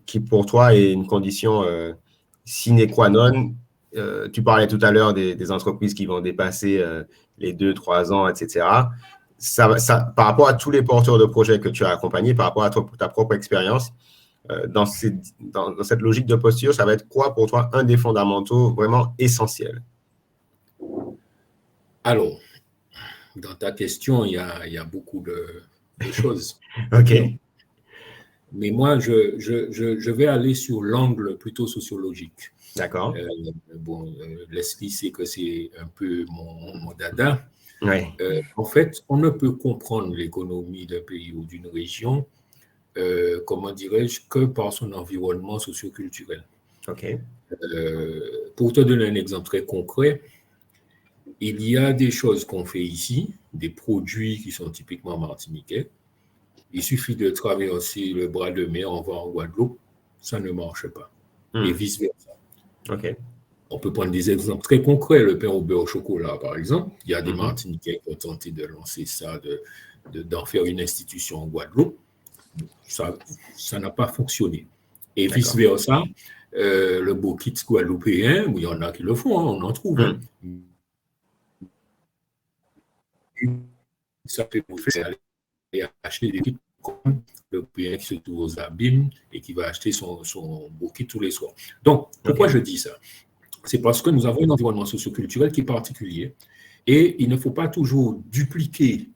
qui pour toi est une condition sine qua non? Tu parlais tout à l'heure des entreprises qui vont dépasser les 2-3 ans, etc. Par rapport à tous les porteurs de projets que tu as accompagnés, par rapport à ta propre expérience, dans cette logique de posture, ça va être quoi pour toi un des fondamentaux vraiment essentiels? Alors, dans ta question, il y a beaucoup de choses. OK. Mais moi, je vais aller sur l'angle plutôt sociologique. D'accord. Leslie sait que c'est un peu mon dada. Oui. En fait, on ne peut comprendre l'économie d'un pays ou d'une région, comment dirais-je, que par son environnement socioculturel. OK. Pour te donner un exemple très concret, il y a des choses qu'on fait ici, des produits qui sont typiquement martiniquais. Il suffit de traverser le bras de mer, on va en Guadeloupe, ça ne marche pas. Et vice-versa. OK. On peut prendre des exemples très concrets. Le pain au beurre au chocolat, par exemple. Il y a des Martiniquais qui ont tenté de lancer ça, d'en faire une institution en Guadeloupe. Ça n'a pas fonctionné. Et vice-versa, le beau kit guadeloupéen, il y en a qui le font, on en trouve. Ça fait pour faire acheter des kits comme le client qui se trouve aux abîmes et qui va acheter son beau kit tous les soirs. Donc, pourquoi je dis ça? C'est parce que nous avons un environnement socioculturel qui est particulier et il ne faut pas toujours dupliquer.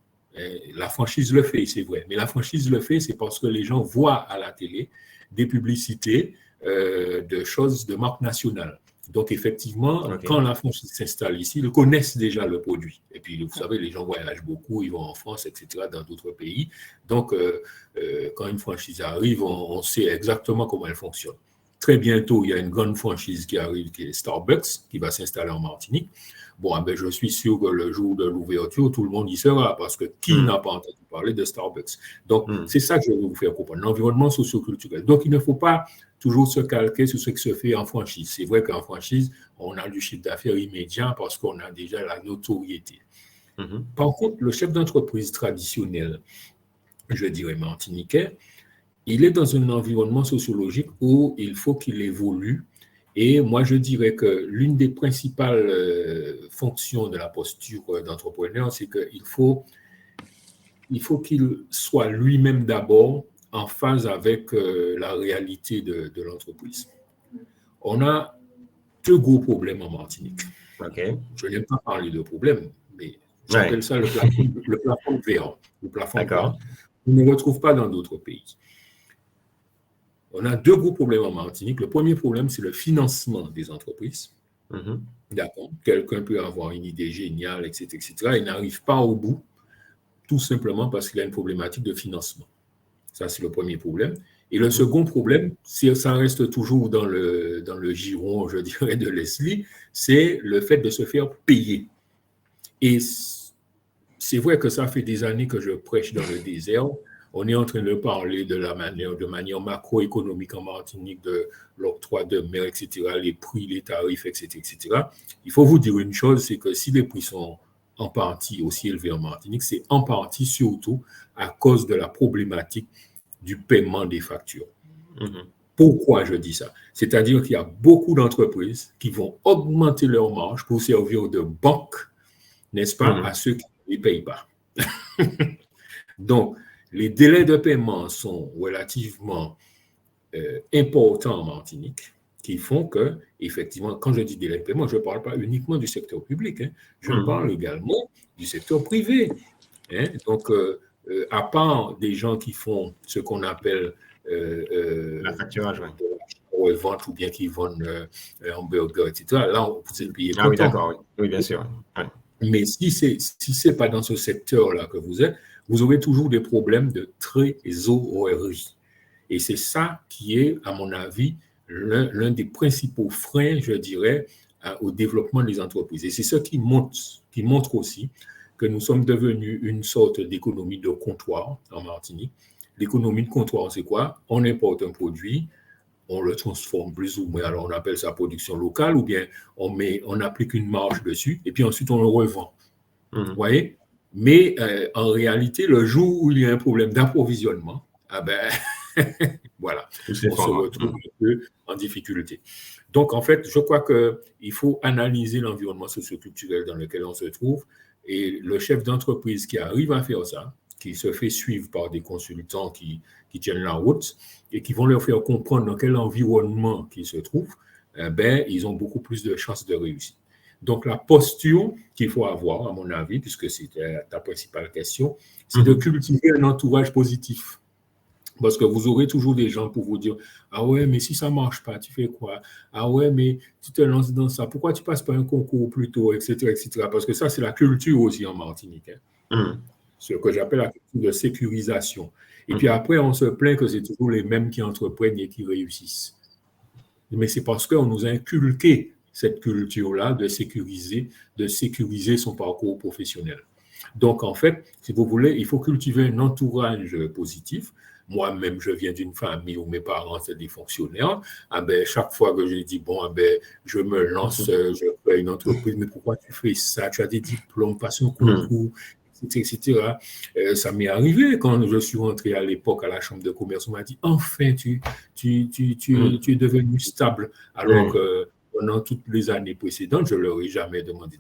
La franchise le fait, c'est vrai, mais la franchise le fait, c'est parce que les gens voient à la télé des publicités de choses de marque nationale. Donc, effectivement, quand la franchise s'installe ici, ils connaissent déjà le produit. Et puis, vous savez, les gens voyagent beaucoup, ils vont en France, etc., dans d'autres pays. Donc, quand une franchise arrive, on sait exactement comment elle fonctionne. Très bientôt, il y a une grande franchise qui arrive, qui est Starbucks, qui va s'installer en Martinique. Bon, je suis sûr que le jour de l'ouverture, tout le monde y sera, parce que qui n'a pas entendu parler de Starbucks? Donc, c'est ça que je veux vous faire comprendre, l'environnement socioculturel. Donc, il ne faut pas toujours se calquer sur ce qui se fait en franchise. C'est vrai qu'en franchise, on a du chiffre d'affaires immédiat parce qu'on a déjà la notoriété. Par contre, le chef d'entreprise traditionnel, je dirais martiniquais, il est dans un environnement sociologique où il faut qu'il évolue. Et moi, je dirais que l'une des principales fonctions de la posture d'entrepreneur, c'est qu'il faut qu'il soit lui-même d'abord en phase avec la réalité de l'entreprise. On a deux gros problèmes en Martinique. Je n'aime pas parler de problèmes, mais j'appelle ça le plafond vert. Le plafond vert. On ne le retrouve pas dans d'autres pays. On a deux gros problèmes en Martinique. Le premier problème, c'est le financement des entreprises. D'accord. Quelqu'un peut avoir une idée géniale, etc., etc. Il n'arrive pas au bout, tout simplement parce qu'il a une problématique de financement. Ça, c'est le premier problème. Et le second problème, ça reste toujours dans le giron, je dirais, de Leslie, c'est le fait de se faire payer. Et c'est vrai que ça fait des années que je prêche dans le désert. On est en train de parler de manière macroéconomique en Martinique, de l'octroi de mer, etc., les prix, les tarifs, etc., etc. Il faut vous dire une chose, c'est que si les prix sont en partie aussi élevés en Martinique, c'est en partie surtout à cause de la problématique du paiement des factures. Pourquoi je dis ça? C'est-à-dire qu'il y a beaucoup d'entreprises qui vont augmenter leurs marges pour servir de banque, n'est-ce pas, à ceux qui ne les payent pas. Donc, les délais de paiement sont relativement importants en Martinique, qui font que, effectivement, quand je dis délai de paiement, je ne parle pas uniquement du secteur public, je parle également du secteur privé. Donc, à part des gens qui font ce qu'on appelle la facturage, vente ou bien qui vendent hamburger, etc., là, vous êtes payé. Ah oui, d'accord, oui, bien sûr. Mais si ce n'est pas dans ce secteur-là que vous êtes, vous aurez toujours des problèmes de trésorerie. Et c'est ça qui est, à mon avis, l'un des principaux freins, je dirais, au développement des entreprises. Et c'est ce qui montre aussi que nous sommes devenus une sorte d'économie de comptoir en Martinique. L'économie de comptoir, c'est quoi? On importe un produit, on le transforme plus ou moins, alors on appelle ça production locale, ou bien on applique une marge dessus, et puis ensuite on le revend. Vous voyez? Mais en réalité, le jour où il y a un problème d'approvisionnement, voilà, on se retrouve un peu en difficulté. Donc, en fait, je crois qu'il faut analyser l'environnement socioculturel dans lequel on se trouve, et le chef d'entreprise qui arrive à faire ça, qui se fait suivre par des consultants qui tiennent la route et qui vont leur faire comprendre dans quel environnement ils se trouvent, ils ont beaucoup plus de chances de réussir. Donc, la posture qu'il faut avoir, à mon avis, puisque c'était ta principale question, c'est de cultiver un entourage positif. Parce que vous aurez toujours des gens pour vous dire « Ah ouais, mais si ça ne marche pas, tu fais quoi? Ah ouais, mais tu te lances dans ça. Pourquoi tu ne passes pas un concours plus tôt, etc. etc. » Parce que ça, c'est la culture aussi en Martinique. Ce que j'appelle la culture de sécurisation. Et puis après, on se plaint que c'est toujours les mêmes qui entreprennent et qui réussissent. Mais c'est parce qu'on nous a inculqué cette culture-là de sécuriser son parcours professionnel. Donc, en fait, si vous voulez, il faut cultiver un entourage positif. Moi-même, je viens d'une famille où mes parents étaient des fonctionnaires. Chaque fois que je dis, je me lance, je fais une entreprise, mais pourquoi tu fais ça? Tu as des diplômes, passe un concours, etc. Ça m'est arrivé quand je suis rentré à l'époque à la chambre de commerce. On m'a dit, enfin, tu es devenu stable. Alors que pendant toutes les années précédentes, je ne leur ai jamais demandé.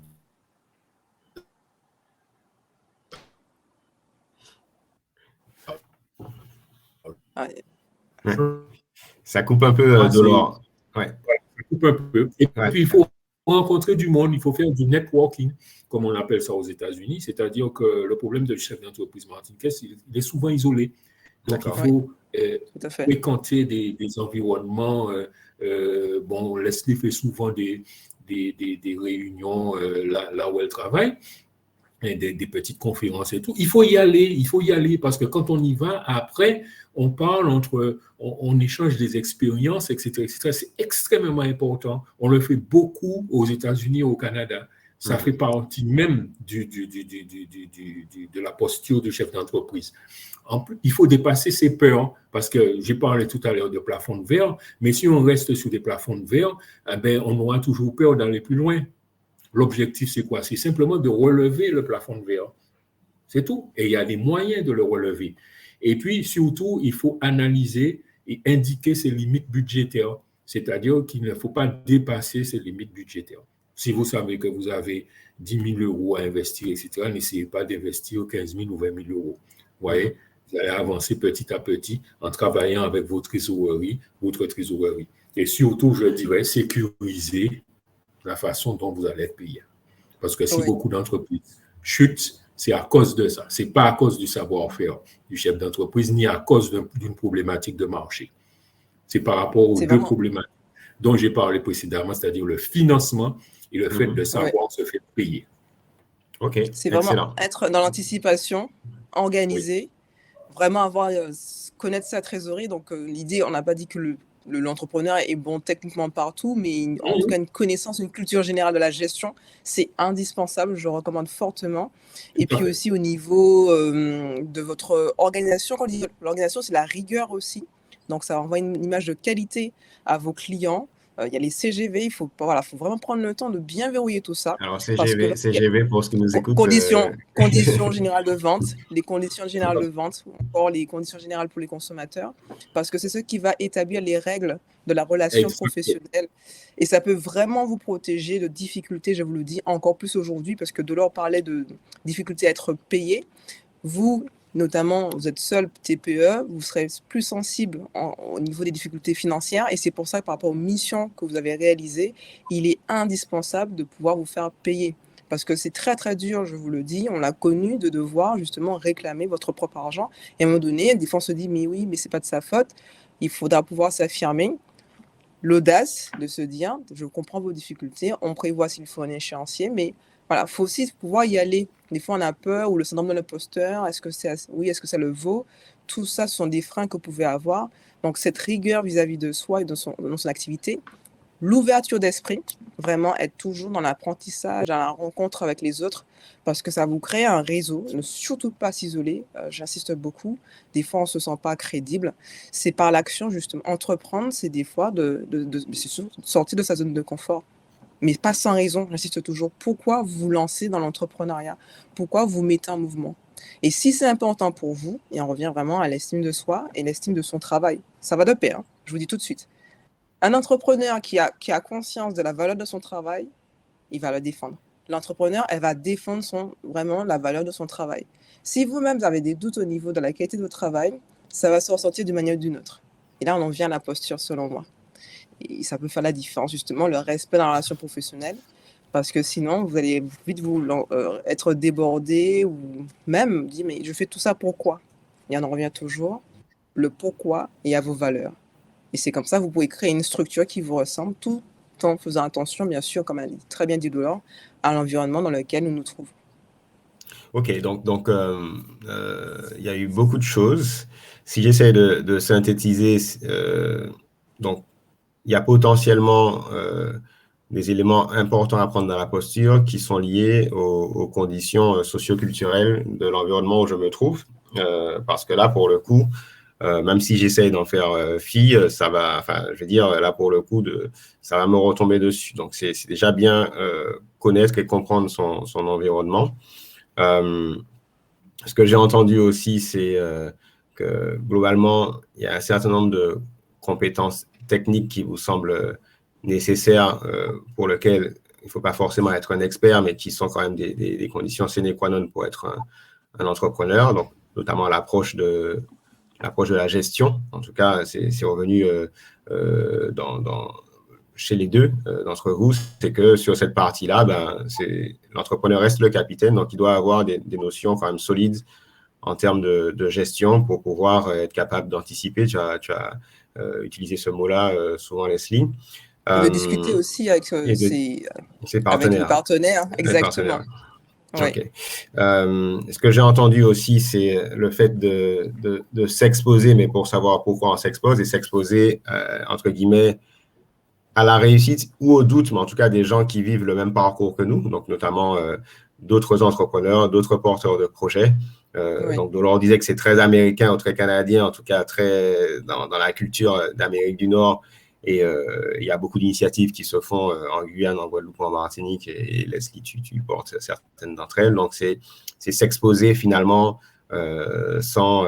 Ça coupe un peu de l'or. Ça coupe un peu. Et puis, il faut rencontrer du monde, il faut faire du networking, comme on appelle ça aux États-Unis. C'est-à-dire que le problème de chef d'entreprise martiniquais, il est souvent isolé. Donc, il faut fréquenter des environnements. Leslie fait souvent des réunions là où elle travaille. Des petites conférences et tout. Il faut y aller parce que quand on y va, après, on parle on échange des expériences, etc., etc. C'est extrêmement important. On le fait beaucoup aux États-Unis et au Canada. Ça fait partie même de la posture du chef d'entreprise. Il faut dépasser ses peurs parce que j'ai parlé tout à l'heure de plafond de verre, mais si on reste sur des plafonds de verre, on aura toujours peur d'aller plus loin. L'objectif, c'est quoi? C'est simplement de relever le plafond de verre. C'est tout. Et il y a des moyens de le relever. Et puis, surtout, il faut analyser et indiquer ses limites budgétaires. C'est-à-dire qu'il ne faut pas dépasser ses limites budgétaires. Si vous savez que vous avez 10 000 euros à investir, etc., n'essayez pas d'investir 15 000 ou 20 000 euros. Vous voyez? Vous allez avancer petit à petit en travaillant avec votre trésorerie. Et surtout, je dirais, sécuriser la façon dont vous allez être payé. Parce que si beaucoup d'entreprises chutent, c'est à cause de ça. Ce n'est pas à cause du savoir-faire du chef d'entreprise, ni à cause d'une problématique de marché. C'est par rapport aux deux problématiques dont j'ai parlé précédemment, c'est-à-dire le financement et le fait de savoir se faire payer. OK, c'est vraiment être dans l'anticipation, organiser, vraiment connaître sa trésorerie. Donc, l'idée, on n'a pas dit que l'entrepreneur est bon techniquement partout, mais en tout cas, une connaissance, une culture générale de la gestion, c'est indispensable, je recommande fortement. Et puis aussi au niveau de votre organisation, quand on dit l'organisation, c'est la rigueur aussi. Donc, ça envoie une image de qualité à vos clients. Il y a les CGV, il faut vraiment prendre le temps de bien verrouiller tout ça. Alors, CGV pour ce qui nous écoute. Conditions générales de vente, les conditions générales de vente, ou encore les conditions générales pour les consommateurs, parce que c'est ce qui va établir les règles de la relation professionnelle. Et ça peut vraiment vous protéger de difficultés, je vous le dis, encore plus aujourd'hui, parce que Delors parlait de difficultés à être payé. Vous, notamment, vous êtes seul TPE, vous serez plus sensible au niveau des difficultés financières, et c'est pour ça que par rapport aux missions que vous avez réalisées, il est indispensable de pouvoir vous faire payer. Parce que c'est très très dur, je vous le dis, on l'a connu, de devoir justement réclamer votre propre argent. Et à un moment donné, des fois on se dit, mais oui, mais c'est pas de sa faute, il faudra pouvoir s'affirmer. l'audace de se dire, je comprends vos difficultés, on prévoit s'il faut un échéancier, mais voilà, il faut aussi pouvoir y aller. Des fois, on a peur ou le syndrome de l'imposteur, est-ce que est-ce que ça le vaut? Tout ça, ce sont des freins que vous pouvez avoir. Donc, cette rigueur vis-à-vis de soi et de son activité, l'ouverture d'esprit, vraiment être toujours dans l'apprentissage, dans la rencontre avec les autres, parce que ça vous crée un réseau. Ne surtout pas s'isoler, j'insiste beaucoup. Des fois, on ne se sent pas crédible. C'est par l'action, justement. Entreprendre, c'est des fois c'est sortir de sa zone de confort. Mais pas sans raison, j'insiste toujours. Pourquoi vous lancez dans l'entrepreneuriat? Pourquoi vous mettez en mouvement? Et si c'est important pour vous, et on revient vraiment à l'estime de soi et l'estime de son travail, ça va de pair, hein, je vous dis tout de suite. Un entrepreneur qui a conscience de la valeur de son travail, il va le défendre. L'entrepreneur, elle va défendre vraiment la valeur de son travail. Si vous-même vous avez des doutes au niveau de la qualité de votre travail, ça va se ressentir d'une manière ou d'une autre. Et là, on en vient à la posture, selon moi. Et ça peut faire la différence, justement, le respect dans la relation professionnelle, parce que sinon, vous allez vite être débordé ou même dire, mais je fais tout ça pourquoi? Et on en revient toujours, le pourquoi et à vos valeurs. Et c'est comme ça que vous pouvez créer une structure qui vous ressemble, tout en faisant attention, bien sûr, comme a très bien dit Laure, à l'environnement dans lequel nous nous trouvons. Ok, donc il y a eu beaucoup de choses. Si j'essaie de synthétiser, donc il y a potentiellement des éléments importants à prendre dans la posture qui sont liés aux conditions socio-culturelles de l'environnement où je me trouve. Parce que là, pour le coup, même si j'essaye d'en faire fi, ça va, enfin, je veux dire, là, pour le coup, ça va me retomber dessus. Donc, c'est déjà bien connaître et comprendre son environnement. Ce que j'ai entendu aussi, c'est que globalement, il y a un certain nombre de compétences techniques qui vous semblent nécessaires, pour lesquelles il ne faut pas forcément être un expert, mais qui sont quand même des conditions sine qua non pour être un entrepreneur, donc notamment l'approche de la gestion. En tout cas, c'est revenu chez les deux d'entre vous, c'est que sur cette partie-là, l'entrepreneur reste le capitaine, donc il doit avoir des notions quand même solides en termes de gestion pour pouvoir être capable d'anticiper. Tu as utilisé ce mot-là souvent, Leslie. De discuter aussi avec ses partenaires. Avec les partenaires, exactement. Ouais. Okay. Ce que j'ai entendu aussi, c'est le fait de s'exposer, mais pour savoir pourquoi on s'expose, et s'exposer, entre guillemets, à la réussite ou au doute, mais en tout cas des gens qui vivent le même parcours que nous, donc notamment d'autres entrepreneurs, d'autres porteurs de projets. Oui. Donc, Dolores disait que c'est très américain ou très canadien, en tout cas très dans la culture d'Amérique du Nord. Et il y a beaucoup d'initiatives qui se font en Guyane, en Guadeloupe, en Martinique. Et Leslie, tu portes certaines d'entre elles. Donc, c'est s'exposer finalement sans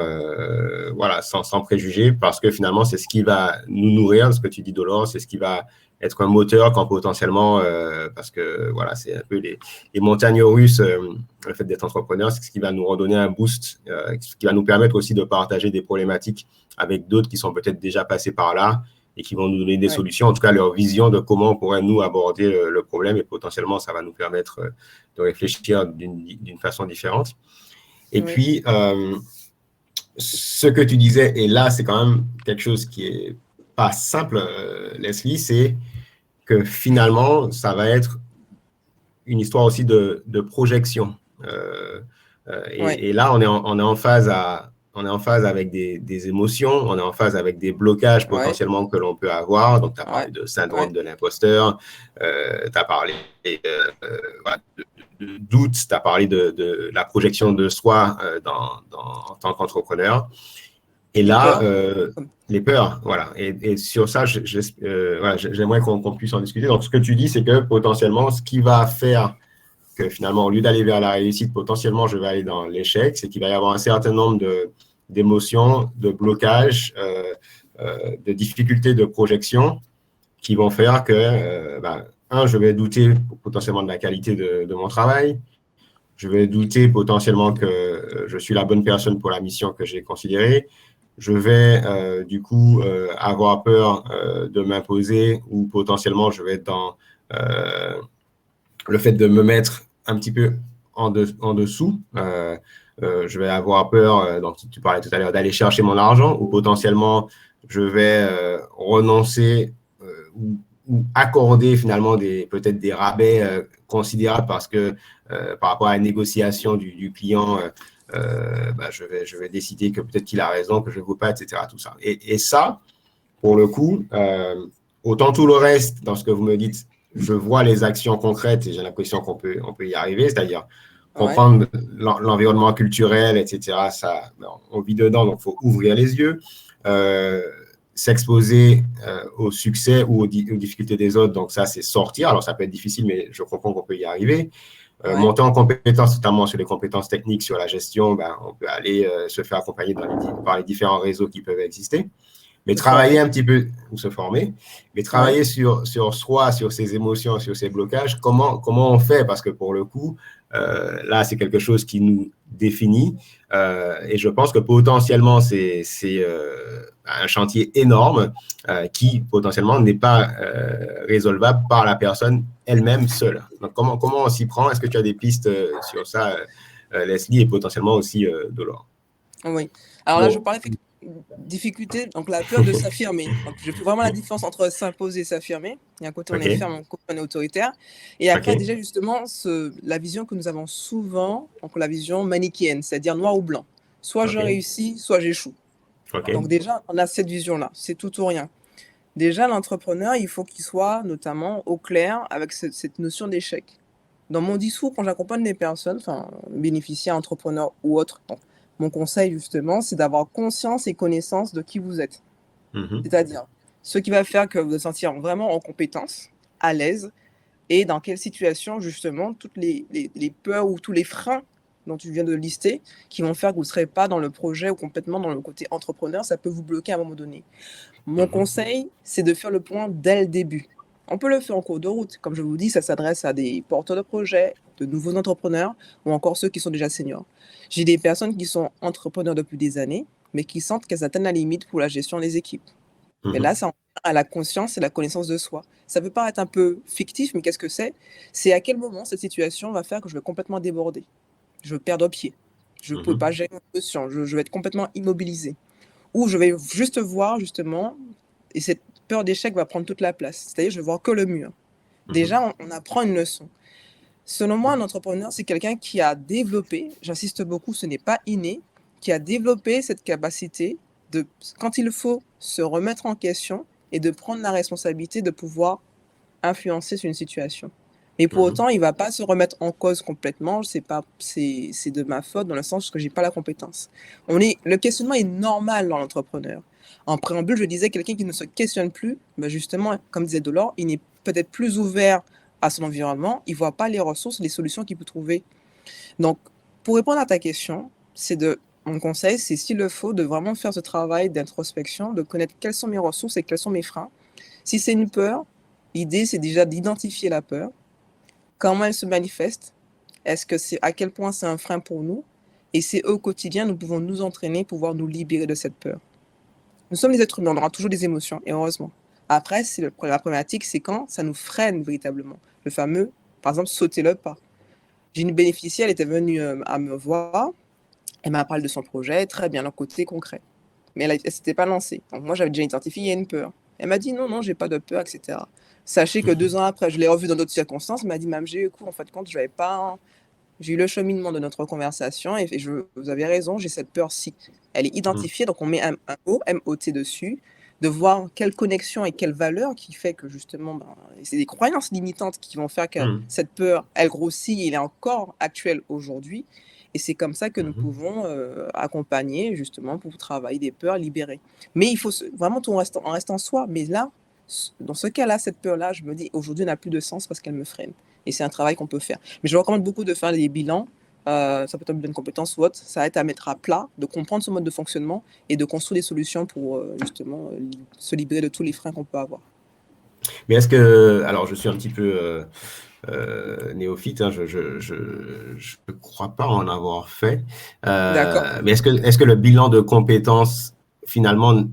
préjugés, parce que finalement, c'est ce qui va nous nourrir, ce que tu dis, Dolores, c'est ce qui va être un moteur quand potentiellement, parce que voilà, c'est un peu les montagnes russes, le fait d'être entrepreneur, c'est ce qui va nous redonner un boost, ce qui va nous permettre aussi de partager des problématiques avec d'autres qui sont peut-être déjà passés par là et qui vont nous donner des solutions, en tout cas leur vision de comment on pourrait nous aborder le problème, et potentiellement ça va nous permettre de réfléchir d'une façon différente. Et puis, ce que tu disais, et là c'est quand même quelque chose qui est pas simple, Leslie, c'est que finalement, ça va être une histoire aussi de projection. Et là, on est en phase avec des émotions, on est en phase avec des blocages potentiellement que l'on peut avoir. Donc, tu as parlé de syndrome de l'imposteur, tu as parlé de doute, tu as parlé de la projection de soi en tant qu'entrepreneur. Et là, les peurs, voilà. Et sur ça, j'aimerais qu'on puisse en discuter. Donc, ce que tu dis, c'est que potentiellement, ce qui va faire que finalement, au lieu d'aller vers la réussite, potentiellement, je vais aller dans l'échec, c'est qu'il va y avoir un certain nombre d'émotions, de blocages, de difficultés de projection qui vont faire que, je vais douter potentiellement de la qualité de mon travail. Je vais douter potentiellement que je suis la bonne personne pour la mission que j'ai considérée. Je vais du coup avoir peur de m'imposer, ou potentiellement je vais être dans le fait de me mettre un petit peu en dessous. Je vais avoir peur, donc tu parlais tout à l'heure, d'aller chercher mon argent, ou potentiellement je vais renoncer ou accorder finalement peut-être des rabais considérables parce que par rapport à la négociation du client, je vais décider que peut-être qu'il a raison, que je ne veux pas, etc. Tout ça. Et ça, pour le coup, autant tout le reste, dans ce que vous me dites, je vois les actions concrètes et j'ai l'impression qu'on peut y arriver, c'est-à-dire comprendre l'environnement culturel, etc. Ça, on vit dedans, donc il faut ouvrir les yeux, s'exposer au succès ou aux difficultés des autres, donc ça, c'est sortir. Alors, ça peut être difficile, mais je comprends qu'on peut y arriver. Monter en compétences, notamment sur les compétences techniques, sur la gestion, on peut aller se faire accompagner par les différents réseaux qui peuvent exister. Mais travailler un petit peu, ou se former, mais travailler sur soi, sur ses émotions, sur ses blocages, comment on fait? Parce que pour le coup, là, c'est quelque chose qui nous définit. Et je pense que potentiellement, c'est un chantier énorme qui, potentiellement, n'est pas résolvable par la personne elle-même seule. Donc, comment on s'y prend? Est-ce que tu as des pistes sur ça, Leslie, et potentiellement aussi Dolore? Oui. Alors là, je parlais effectivement difficulté, donc la peur de s'affirmer. Donc, je fais vraiment la différence entre s'imposer et s'affirmer. Il y a un côté on est ferme, un côté on est autoritaire. Et après, déjà, justement, la vision que nous avons souvent, donc la vision manichéenne, c'est-à-dire noir ou blanc. Soit je réussis, soit j'échoue. Donc déjà, on a cette vision-là, c'est tout ou rien. Déjà, l'entrepreneur, il faut qu'il soit notamment au clair avec cette notion d'échec. Dans mon discours, quand j'accompagne des personnes, enfin, bénéficiaires, entrepreneurs ou autres, donc, mon conseil, justement, c'est d'avoir conscience et connaissance de qui vous êtes. C'est-à-dire, ce qui va faire que vous vous sentir vraiment en compétence, à l'aise, et dans quelle situation, justement, toutes les peurs ou tous les freins dont tu viens de lister, qui vont faire que vous ne serez pas dans le projet ou complètement dans le côté entrepreneur, ça peut vous bloquer à un moment donné. Mon conseil, c'est de faire le point dès le début. On peut le faire en cours de route. Comme je vous dis, ça s'adresse à des porteurs de projets, de nouveaux entrepreneurs ou encore ceux qui sont déjà seniors. J'ai des personnes qui sont entrepreneurs depuis des années, mais qui sentent qu'elles atteignent la limite pour la gestion des équipes. Mais là, ça en vient à la conscience et la connaissance de soi. Ça peut paraître un peu fictif, mais qu'est-ce que c'est? C'est à quel moment cette situation va faire que je vais complètement déborder. Je vais perdre pied. Je ne peux pas gérer mon émotion. Je vais être complètement immobilisé. Ou je vais juste voir, justement, et cette peur d'échec va prendre toute la place. C'est-à-dire, je vais voir que le mur. Déjà, on apprend une leçon. Selon moi, un entrepreneur, c'est quelqu'un qui a développé, j'insiste beaucoup, ce n'est pas inné, qui a développé cette capacité de, quand il faut, se remettre en question et de prendre la responsabilité de pouvoir influencer sur une situation. Mais pour autant, il ne va pas se remettre en cause complètement. C'est de ma faute dans le sens que je n'ai pas la compétence. Le questionnement est normal dans l'entrepreneur. En préambule, je disais quelqu'un qui ne se questionne plus, justement, comme disait Dolore, il n'est peut-être plus ouvert à son environnement, il ne voit pas les ressources, les solutions qu'il peut trouver. Donc, pour répondre à ta question, mon conseil, c'est s'il le faut, de vraiment faire ce travail d'introspection, de connaître quelles sont mes ressources et quels sont mes freins. Si c'est une peur, l'idée, c'est déjà d'identifier la peur. Comment elle se manifeste? À quel point c'est un frein pour nous? Et c'est au quotidien, nous pouvons nous entraîner, pouvoir nous libérer de cette peur. Nous sommes des êtres humains, on aura toujours des émotions, et heureusement. Après, la problématique, c'est quand ça nous freine véritablement. Le fameux, par exemple, sauter le pas. J'ai une bénéficiaire, elle était venue à me voir, elle m'a parlé de son projet, très bien, le côté concret. Mais elle ne s'était pas lancée. Donc moi, j'avais déjà identifié, il y a une peur. Elle m'a dit non, j'ai pas de peur, etc. Sachez que 2 ans après, je l'ai revue dans d'autres circonstances, elle m'a dit, Mme G, en fait, quand j'ai eu le cheminement de notre conversation et vous avez raison, j'ai cette peur-ci. Elle est identifiée, donc on met un mot, M-O-T dessus, de voir quelle connexion et quelle valeur qui fait que justement, c'est des croyances limitantes qui vont faire que cette peur, elle grossit et elle est encore actuelle aujourd'hui. Et c'est comme ça que nous pouvons accompagner justement pour travailler des peurs libérées. Mais il faut vraiment tout en restant soi. Mais là, dans ce cas-là, cette peur-là, je me dis, aujourd'hui, n'a plus de sens parce qu'elle me freine. Et c'est un travail qu'on peut faire. Mais je recommande beaucoup de faire des bilans. Ça peut être un bilan de compétences ou autre. Ça aide à mettre à plat, de comprendre son mode de fonctionnement et de construire des solutions pour justement se libérer de tous les freins qu'on peut avoir. Mais est-ce que, alors je suis un petit peu néophyte, hein, je ne crois pas en avoir fait. D'accord. Mais est-ce que le bilan de compétences, finalement,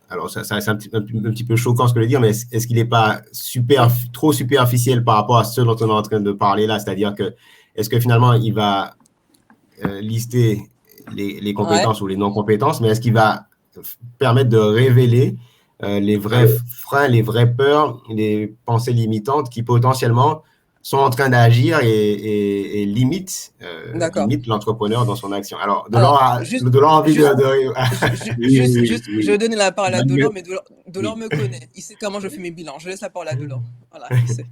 alors c'est un petit peu choquant ce que je veux dire, mais est-ce qu'il n'est pas trop superficiel par rapport à ce dont on est en train de parler là? C'est-à-dire que, est-ce que finalement, il va lister les compétences ou les non-compétences, mais est-ce qu'il va permettre de révéler les vrais freins, les vraies peurs, les pensées limitantes qui potentiellement sont en train d'agir et limitent l'entrepreneur dans son action. Alors, Delors a envie je vais donner la parole à Delors, mais Delors me connaît. Il sait comment je fais mes bilans. Je laisse la parole à Delors. Voilà, il sait.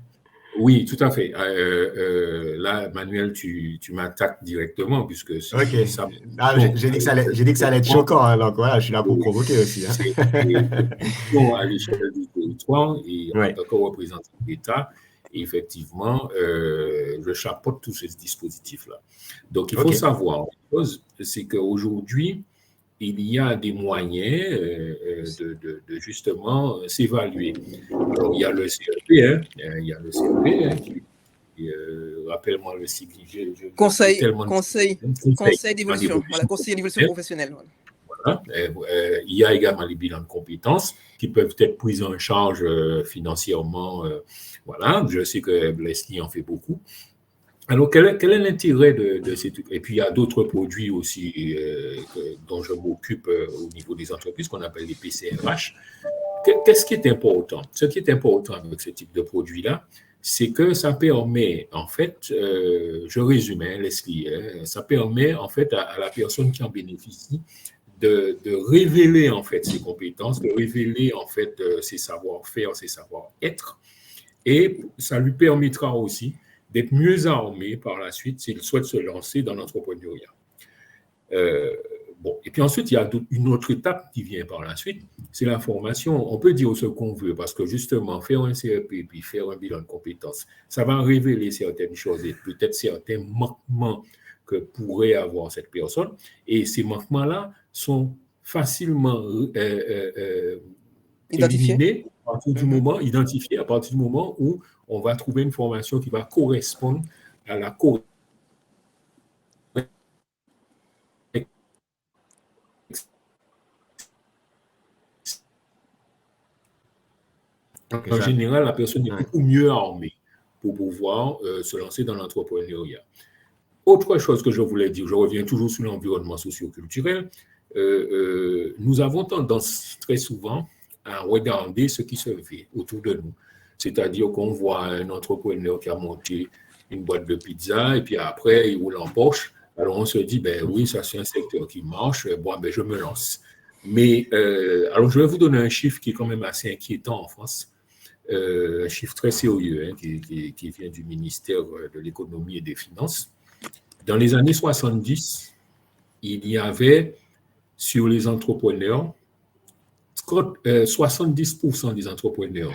Oui, tout à fait. Là, Manuel, tu m'attaques directement puisque c'est ça. J'ai dit que ça allait être choquant, hein, donc voilà, je suis là pour provoquer aussi. Hein. C'est à l'échelle du territoire et en tant que représentant de l'État, effectivement, je chapeaute tous ces dispositifs-là. Donc, il faut savoir une chose, c'est qu'aujourd'hui, il y a des moyens de justement s'évaluer. Alors, il y a le CEP, rappelle-moi le cycle. Conseil d'évolution. Voilà, conseil d'évolution professionnelle. Voilà. Il y a également les bilans de compétences qui peuvent être pris en charge financièrement. Voilà, je sais que Leslie en fait beaucoup. Alors, quel est l'intérêt de ces trucs? Et puis, il y a d'autres produits aussi dont je m'occupe au niveau des entreprises qu'on appelle les PCRH. Qu'est-ce qui est important? Ce qui est important avec ce type de produit-là, c'est que ça permet, en fait, je résume, Leslie, ça permet, en fait, à la personne qui en bénéficie de révéler, en fait, ses compétences, de révéler, en fait, ses savoir-faire, ses savoir-être. Et ça lui permettra aussi d'être mieux armé par la suite s'il souhaite se lancer dans l'entrepreneuriat. Bon, et puis ensuite, il y a une autre étape qui vient par la suite, c'est la formation. On peut dire ce qu'on veut, parce que justement, faire un CEP et puis faire un bilan de compétences, ça va révéler certaines choses et peut-être certains manquements que pourrait avoir cette personne. Et ces manquements-là sont facilement éliminés à partir du moment, identifiés à partir du moment où on va trouver une formation qui va correspondre à la correction. En général, la personne est beaucoup mieux armée pour pouvoir se lancer dans l'entrepreneuriat. Autre chose que je voulais dire, je reviens toujours sur l'environnement socio-culturel, nous avons tendance très souvent à regarder ce qui se fait autour de nous. C'est-à-dire qu'on voit un entrepreneur qui a monté une boîte de pizza et puis après, il roule en Porsche. Alors, on se dit, ben oui, ça c'est un secteur qui marche, bon, ben je me lance. Mais, alors, je vais vous donner un chiffre qui est quand même assez inquiétant en France, un chiffre très sérieux hein, qui vient du ministère de l'Économie et des Finances. Dans les années 70, il y avait sur les entrepreneurs, 70% des entrepreneurs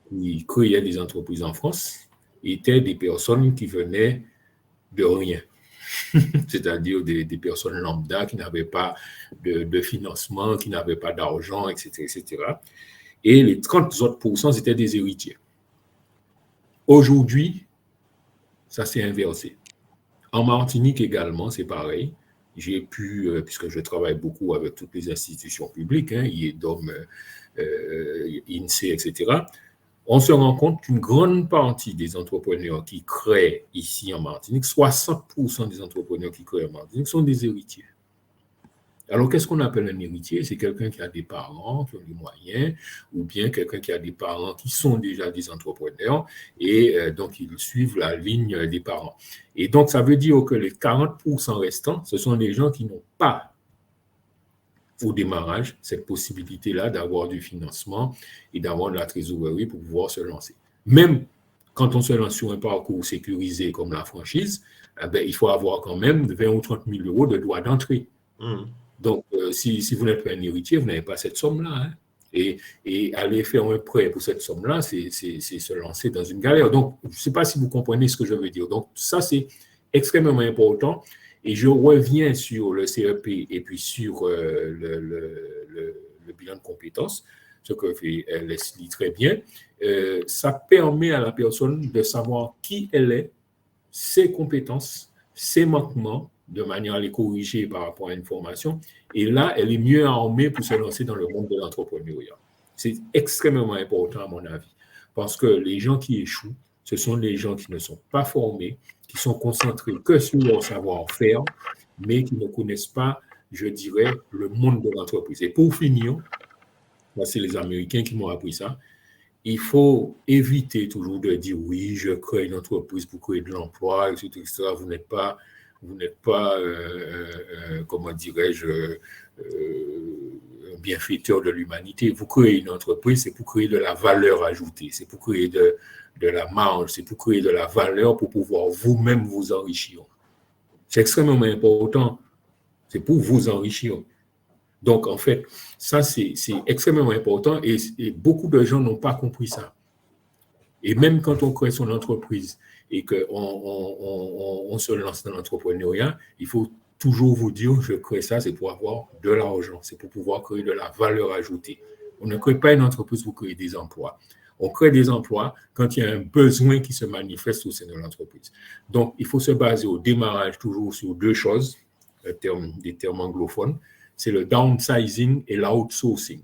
qui créaient des entreprises en France étaient des personnes qui venaient de rien. C'est-à-dire des personnes lambda qui n'avaient pas de financement, qui n'avaient pas d'argent, etc., etc. Et les 30 autres pourcents étaient des héritiers. Aujourd'hui, ça s'est inversé. En Martinique également, c'est pareil. J'ai pu, puisque je travaille beaucoup avec toutes les institutions publiques, hein, IEDOM, INSEE, etc., on se rend compte qu'une grande partie des entrepreneurs qui créent ici en Martinique, 60% des entrepreneurs qui créent en Martinique sont des héritiers. Alors, qu'est-ce qu'on appelle un héritier? C'est quelqu'un qui a des parents qui ont des moyens, ou bien quelqu'un qui a des parents qui sont déjà des entrepreneurs, et donc ils suivent la ligne des parents. Et donc, ça veut dire que les 40% restants, ce sont des gens qui n'ont pas au démarrage cette possibilité-là d'avoir du financement et d'avoir de la trésorerie pour pouvoir se lancer. Même quand on se lance sur un parcours sécurisé comme la franchise, eh bien, il faut avoir quand même 20 ou 30 000 euros de droits d'entrée. Donc, si vous n'êtes pas un héritier, vous n'avez pas cette somme-là. Hein. Et aller faire un prêt pour cette somme-là, c'est se lancer dans une galère. Donc, je ne sais pas si vous comprenez ce que je veux dire. Donc, ça, c'est extrêmement important. Et je reviens sur le CEP et puis sur le bilan de compétences, ce que fait Leslie très bien. Ça permet à la personne de savoir qui elle est, ses compétences, ses manquements, de manière à les corriger par rapport à une formation. Et là, elle est mieux armée pour se lancer dans le monde de l'entrepreneuriat. C'est extrêmement important à mon avis, parce que les gens qui échouent, ce sont les gens qui ne sont pas formés, qui sont concentrés que sur leur savoir-faire, mais qui ne connaissent pas, je dirais, le monde de l'entreprise. Et pour finir, c'est les Américains qui m'ont appris ça. Il faut éviter toujours de dire oui, je crée une entreprise pour créer de l'emploi, etc., etc. Vous n'êtes pas comment dirais-je, un bienfaiteur de l'humanité. Vous créez une entreprise, c'est pour créer de la valeur ajoutée, c'est pour créer de la marge, c'est pour créer de la valeur pour pouvoir vous-même vous enrichir. C'est extrêmement important. C'est pour vous enrichir. Donc, en fait, ça, c'est extrêmement important et beaucoup de gens n'ont pas compris ça. Et même quand on crée son entreprise et qu'on se lance dans l'entrepreneuriat, il faut toujours vous dire, je crée ça, c'est pour avoir de l'argent, c'est pour pouvoir créer de la valeur ajoutée. On ne crée pas une entreprise pour créer des emplois. On crée des emplois quand il y a un besoin qui se manifeste au sein de l'entreprise. Donc, il faut se baser au démarrage toujours sur deux choses, des termes anglophones, c'est le downsizing et l'outsourcing.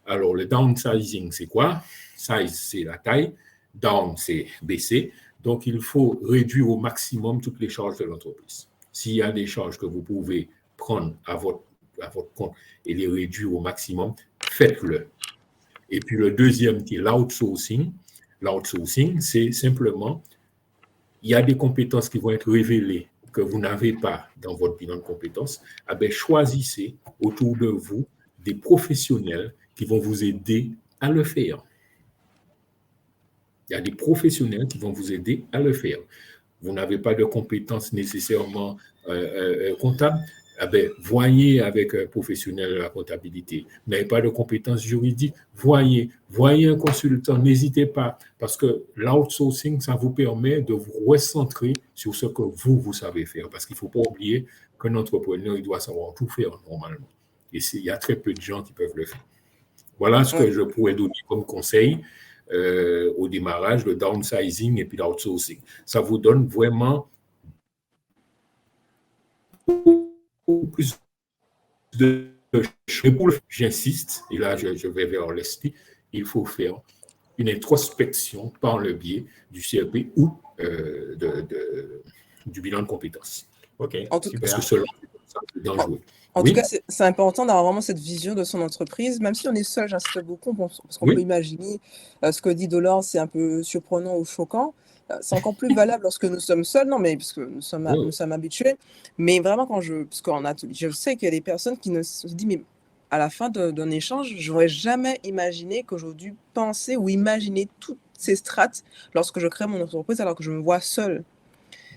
Alors, le downsizing, c'est quoi? Size, c'est la taille. Down, c'est baisser. Donc, il faut réduire au maximum toutes les charges de l'entreprise. S'il y a des charges que vous pouvez prendre à votre compte et les réduire au maximum, faites-le. Et puis, le deuxième, qui est l'outsourcing. L'outsourcing, c'est simplement, il y a des compétences qui vont être révélées que vous n'avez pas dans votre bilan de compétences. Eh bien, choisissez autour de vous des professionnels qui vont vous aider à le faire. Il y a des professionnels qui vont vous aider à le faire. Vous n'avez pas de compétences nécessairement comptables, eh bien, voyez avec un professionnel de la comptabilité. Vous n'avez pas de compétences juridiques, voyez un consultant, n'hésitez pas, parce que l'outsourcing, ça vous permet de vous recentrer sur ce que vous savez faire, parce qu'il ne faut pas oublier qu'un entrepreneur, il doit savoir tout faire normalement. Et il y a très peu de gens qui peuvent le faire. Voilà ce que je pourrais donner comme conseil au démarrage, le downsizing et puis l'outsourcing. Ça vous donne vraiment plus de choses. J'insiste, et là je vais vers l'esprit, il faut faire une introspection par le biais du CEP ou du bilan de compétences. Ok, super. Parce que cela, c'est dangereux. En tout cas, c'est important d'avoir vraiment cette vision de son entreprise, même si on est seul, j'insiste beaucoup, parce qu'on peut imaginer ce que dit Dolore, c'est un peu surprenant ou choquant. C'est encore plus valable lorsque nous sommes seuls, non, mais parce que nous sommes habitués. Mais vraiment, parce qu'en atelier, je sais qu'il y a des personnes qui se disent, mais à la fin d'un échange, je n'aurais jamais imaginé que j'aurais dû penser ou imaginer toutes ces strates lorsque je crée mon entreprise alors que je me vois seule.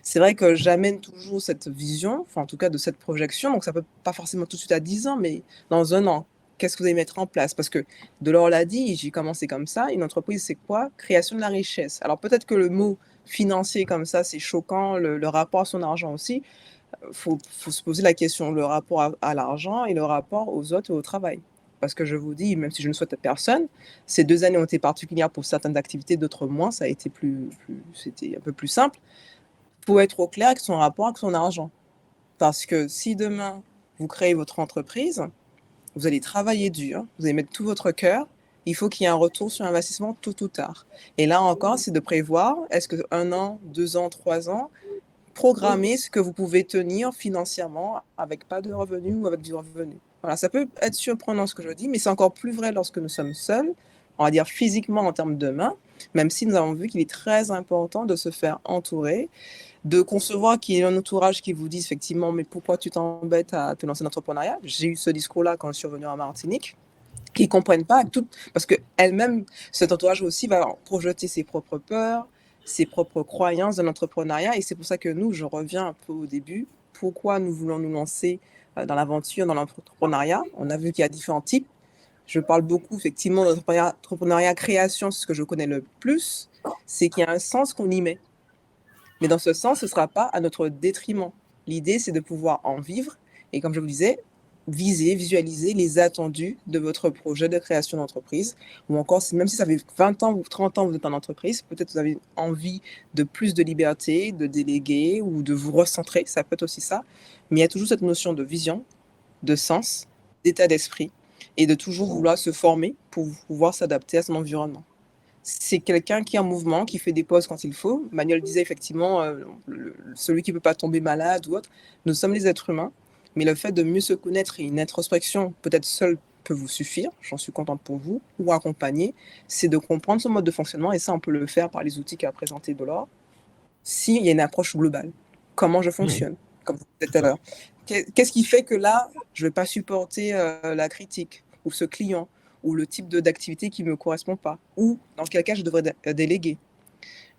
C'est vrai que j'amène toujours cette vision, enfin en tout cas de cette projection, donc ça ne peut pas forcément tout de suite à 10 ans, mais dans 1 an, qu'est-ce que vous allez mettre en place? Parce que Dolore l'a dit, j'ai commencé comme ça, une entreprise c'est quoi? Création de la richesse. Alors peut-être que le mot financier comme ça, c'est choquant, le rapport à son argent aussi. Faut se poser la question, le rapport à l'argent et le rapport aux autres et au travail. Parce que je vous dis, même si je ne souhaite à personne, ces 2 années ont été particulières pour certaines activités, d'autres moins, ça a été c'était un peu plus simple. Il faut être au clair avec son rapport avec son argent. Parce que si demain, vous créez votre entreprise, vous allez travailler dur, vous allez mettre tout votre cœur, il faut qu'il y ait un retour sur investissement tôt ou tard. Et là encore, c'est de prévoir, est-ce que 1 an, 2 ans, 3 ans, programmer ce que vous pouvez tenir financièrement avec pas de revenus ou avec du revenu. Voilà, ça peut être surprenant ce que je dis, mais c'est encore plus vrai lorsque nous sommes seuls, on va dire physiquement en termes de main, même si nous avons vu qu'il est très important de se faire entourer, de concevoir qu'il y ait un entourage qui vous dise effectivement, mais pourquoi tu t'embêtes à te lancer dans l'entrepreneuriat? J'ai eu ce discours-là quand je suis revenue en Martinique, qui ne comprennent pas tout, parce qu'elle-même, cet entourage aussi va projeter ses propres peurs, ses propres croyances dans l'entrepreneuriat, et c'est pour ça que nous, je reviens un peu au début, pourquoi nous voulons nous lancer dans l'aventure, dans l'entrepreneuriat. On a vu qu'il y a différents types. Je parle beaucoup effectivement d'entrepreneuriat création, c'est ce que je connais le plus, c'est qu'il y a un sens qu'on y met. Mais dans ce sens, ce ne sera pas à notre détriment. L'idée, c'est de pouvoir en vivre. Et comme je vous disais, visualiser les attendus de votre projet de création d'entreprise. Ou encore, même si ça fait 20 ans ou 30 ans que vous êtes en entreprise, peut-être vous avez envie de plus de liberté, de déléguer ou de vous recentrer. Ça peut être aussi ça. Mais il y a toujours cette notion de vision, de sens, d'état d'esprit et de toujours vouloir se former pour pouvoir s'adapter à son environnement. C'est quelqu'un qui est en mouvement, qui fait des pauses quand il faut. Manuel disait effectivement, celui qui ne peut pas tomber malade ou autre. Nous sommes les êtres humains, mais le fait de mieux se connaître et une introspection peut-être seule peut vous suffire, j'en suis contente pour vous, ou accompagner, c'est de comprendre son mode de fonctionnement, et ça, on peut le faire par les outils qu'a présenté Dolores, s'il y a une approche globale. Comment je fonctionne, comme vous dites tout à l'heure. Qu'est-ce qui fait que là, je ne vais pas supporter la critique, ou ce client, ou le type d'activité qui ne me correspond pas, ou dans quel cas je devrais déléguer.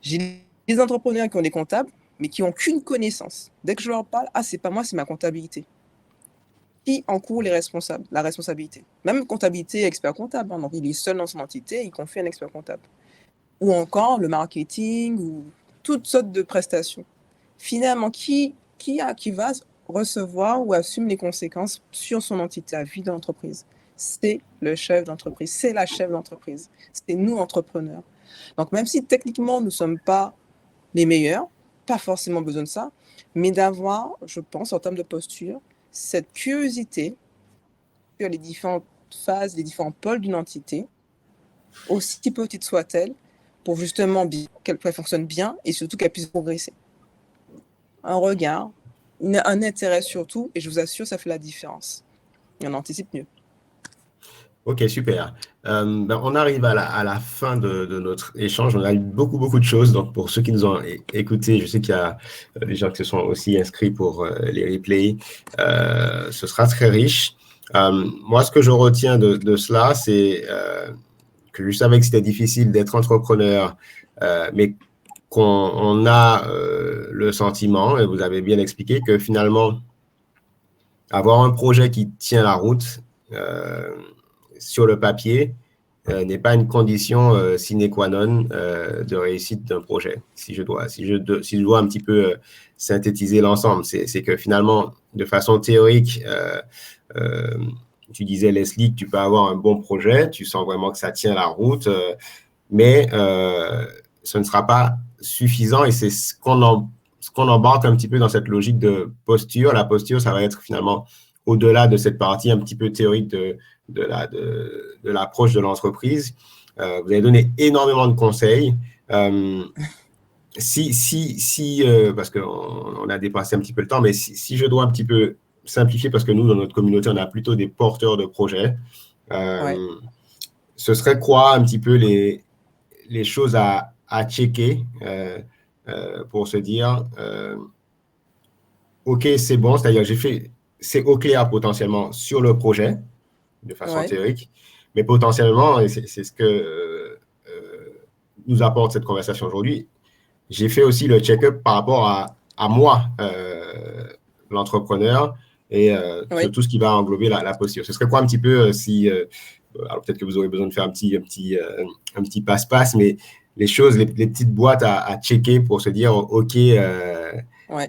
J'ai des entrepreneurs qui ont des comptables, mais qui n'ont qu'une connaissance. Dès que je leur parle, c'est pas moi, c'est ma comptabilité. Qui encourt la responsabilité. Même comptabilité, expert comptable. Donc, il est seul dans son entité, il confie un expert comptable. Ou encore le marketing, ou toutes sortes de prestations. Finalement, qui va recevoir ou assume les conséquences sur son entité à vie de l'entreprise? C'est le chef d'entreprise, c'est la chef d'entreprise. C'est nous, entrepreneurs. Donc, même si techniquement, nous ne sommes pas les meilleurs, pas forcément besoin de ça, mais d'avoir, je pense, en termes de posture, cette curiosité sur les différentes phases, les différents pôles d'une entité, aussi petite soit-elle, pour justement qu'elle fonctionne bien et surtout qu'elle puisse progresser. Un regard, un intérêt surtout, et je vous assure, ça fait la différence. Et on anticipe mieux. Ok, super. On arrive à la fin de notre échange. On a eu beaucoup de choses. Donc, pour ceux qui nous ont écoutés, je sais qu'il y a des gens qui se sont aussi inscrits pour les replays. Ce sera très riche. Moi, ce que je retiens de cela, c'est que je savais que c'était difficile d'être entrepreneur, mais qu'on a le sentiment, et vous avez bien expliqué, que finalement, avoir un projet qui tient la route, sur le papier, n'est pas une condition sine qua non de réussite d'un projet. Si je dois un petit peu synthétiser l'ensemble, c'est que finalement, de façon théorique, tu disais, Leslie, que tu peux avoir un bon projet, tu sens vraiment que ça tient la route, mais ce ne sera pas suffisant, et c'est ce qu'on embarque un petit peu dans cette logique de posture. La posture, ça va être finalement au-delà de cette partie un petit peu théorique de l'approche de l'entreprise. Vous avez donné énormément de conseils. Parce qu'on a dépassé un petit peu le temps, mais si je dois un petit peu simplifier, parce que nous, dans notre communauté, on a plutôt des porteurs de projets, ce serait quoi un petit peu les choses à checker pour se dire OK, c'est bon, c'est-à-dire j'ai fait, c'est au clair potentiellement sur le projet, de façon théorique, mais potentiellement, et c'est ce que nous apporte cette conversation aujourd'hui, j'ai fait aussi le check-up par rapport à moi, l'entrepreneur, et sur tout ce qui va englober la posture. Ce serait quoi un petit peu alors peut-être que vous aurez besoin de faire un petit passe-passe, mais les choses, les petites boîtes à checker pour se dire OK,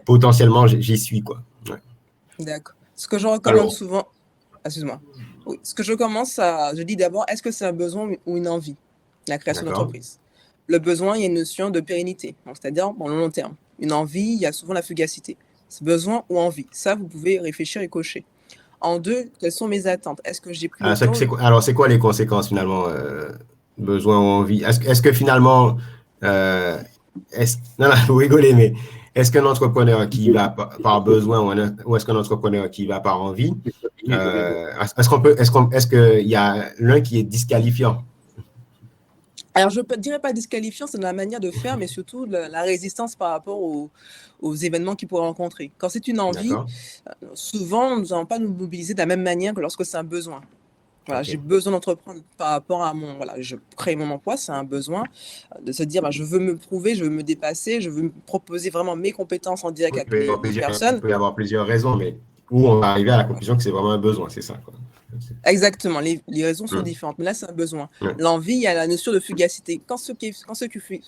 potentiellement j'y suis, quoi. D'accord. Ce que je recommande souvent, excuse-moi. Oui, ce que je dis d'abord, est-ce que c'est un besoin ou une envie, la création d'entreprise? Le besoin, il y a une notion de pérennité, c'est-à-dire le long terme. Une envie, il y a souvent la fugacité. C'est besoin ou envie. Ça, vous pouvez réfléchir et cocher. En deux, quelles sont mes attentes? Est-ce que j'ai pris le temps? Alors, c'est quoi les conséquences finalement, besoin ou envie? Est-ce que finalement, non, vous rigolez, mais est-ce qu'un entrepreneur qui va par besoin ou est-ce qu'un entrepreneur qui va par envie, est-ce qu'il y a l'un qui est disqualifiant? Alors, je ne dirais pas disqualifiant, c'est dans la manière de faire, mais surtout la résistance par rapport aux événements qu'il pourrait rencontrer. Quand c'est une envie, souvent, nous n'allons pas nous mobiliser de la même manière que lorsque c'est un besoin. Voilà, j'ai besoin d'entreprendre par rapport à je crée mon emploi, c'est un besoin de se dire, je veux me prouver, je veux me dépasser, je veux me proposer vraiment mes compétences en direct avec les personnes. Il peut y avoir plusieurs raisons, mais où on va arriver à la conclusion que c'est vraiment un besoin, c'est ça, quoi. Exactement, les raisons sont différentes, mais là, c'est un besoin. L'envie, il y a la notion de fugacité. Quand ce qui est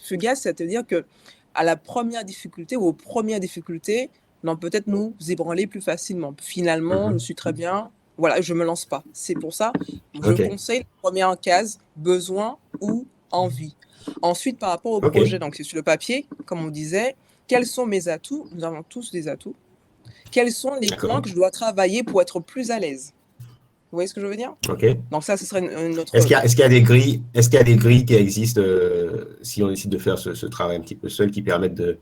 fugace, c'est-à-dire qu'à la première difficulté ou aux premières difficultés, on peut peut-être nous ébranler plus facilement. Finalement, je suis très bien, voilà, je ne me lance pas. C'est pour ça, je conseille la première case, besoin ou envie. Ensuite, par rapport au projet, donc c'est sur le papier, comme on disait, quels sont mes atouts? Nous avons tous des atouts. Quels sont les points que je dois travailler pour être plus à l'aise? Vous voyez ce que je veux dire? Donc ça, ce serait une autre... Est-ce qu'il y a des grilles qui existent si on décide de faire ce travail un petit peu seul, qui permettent de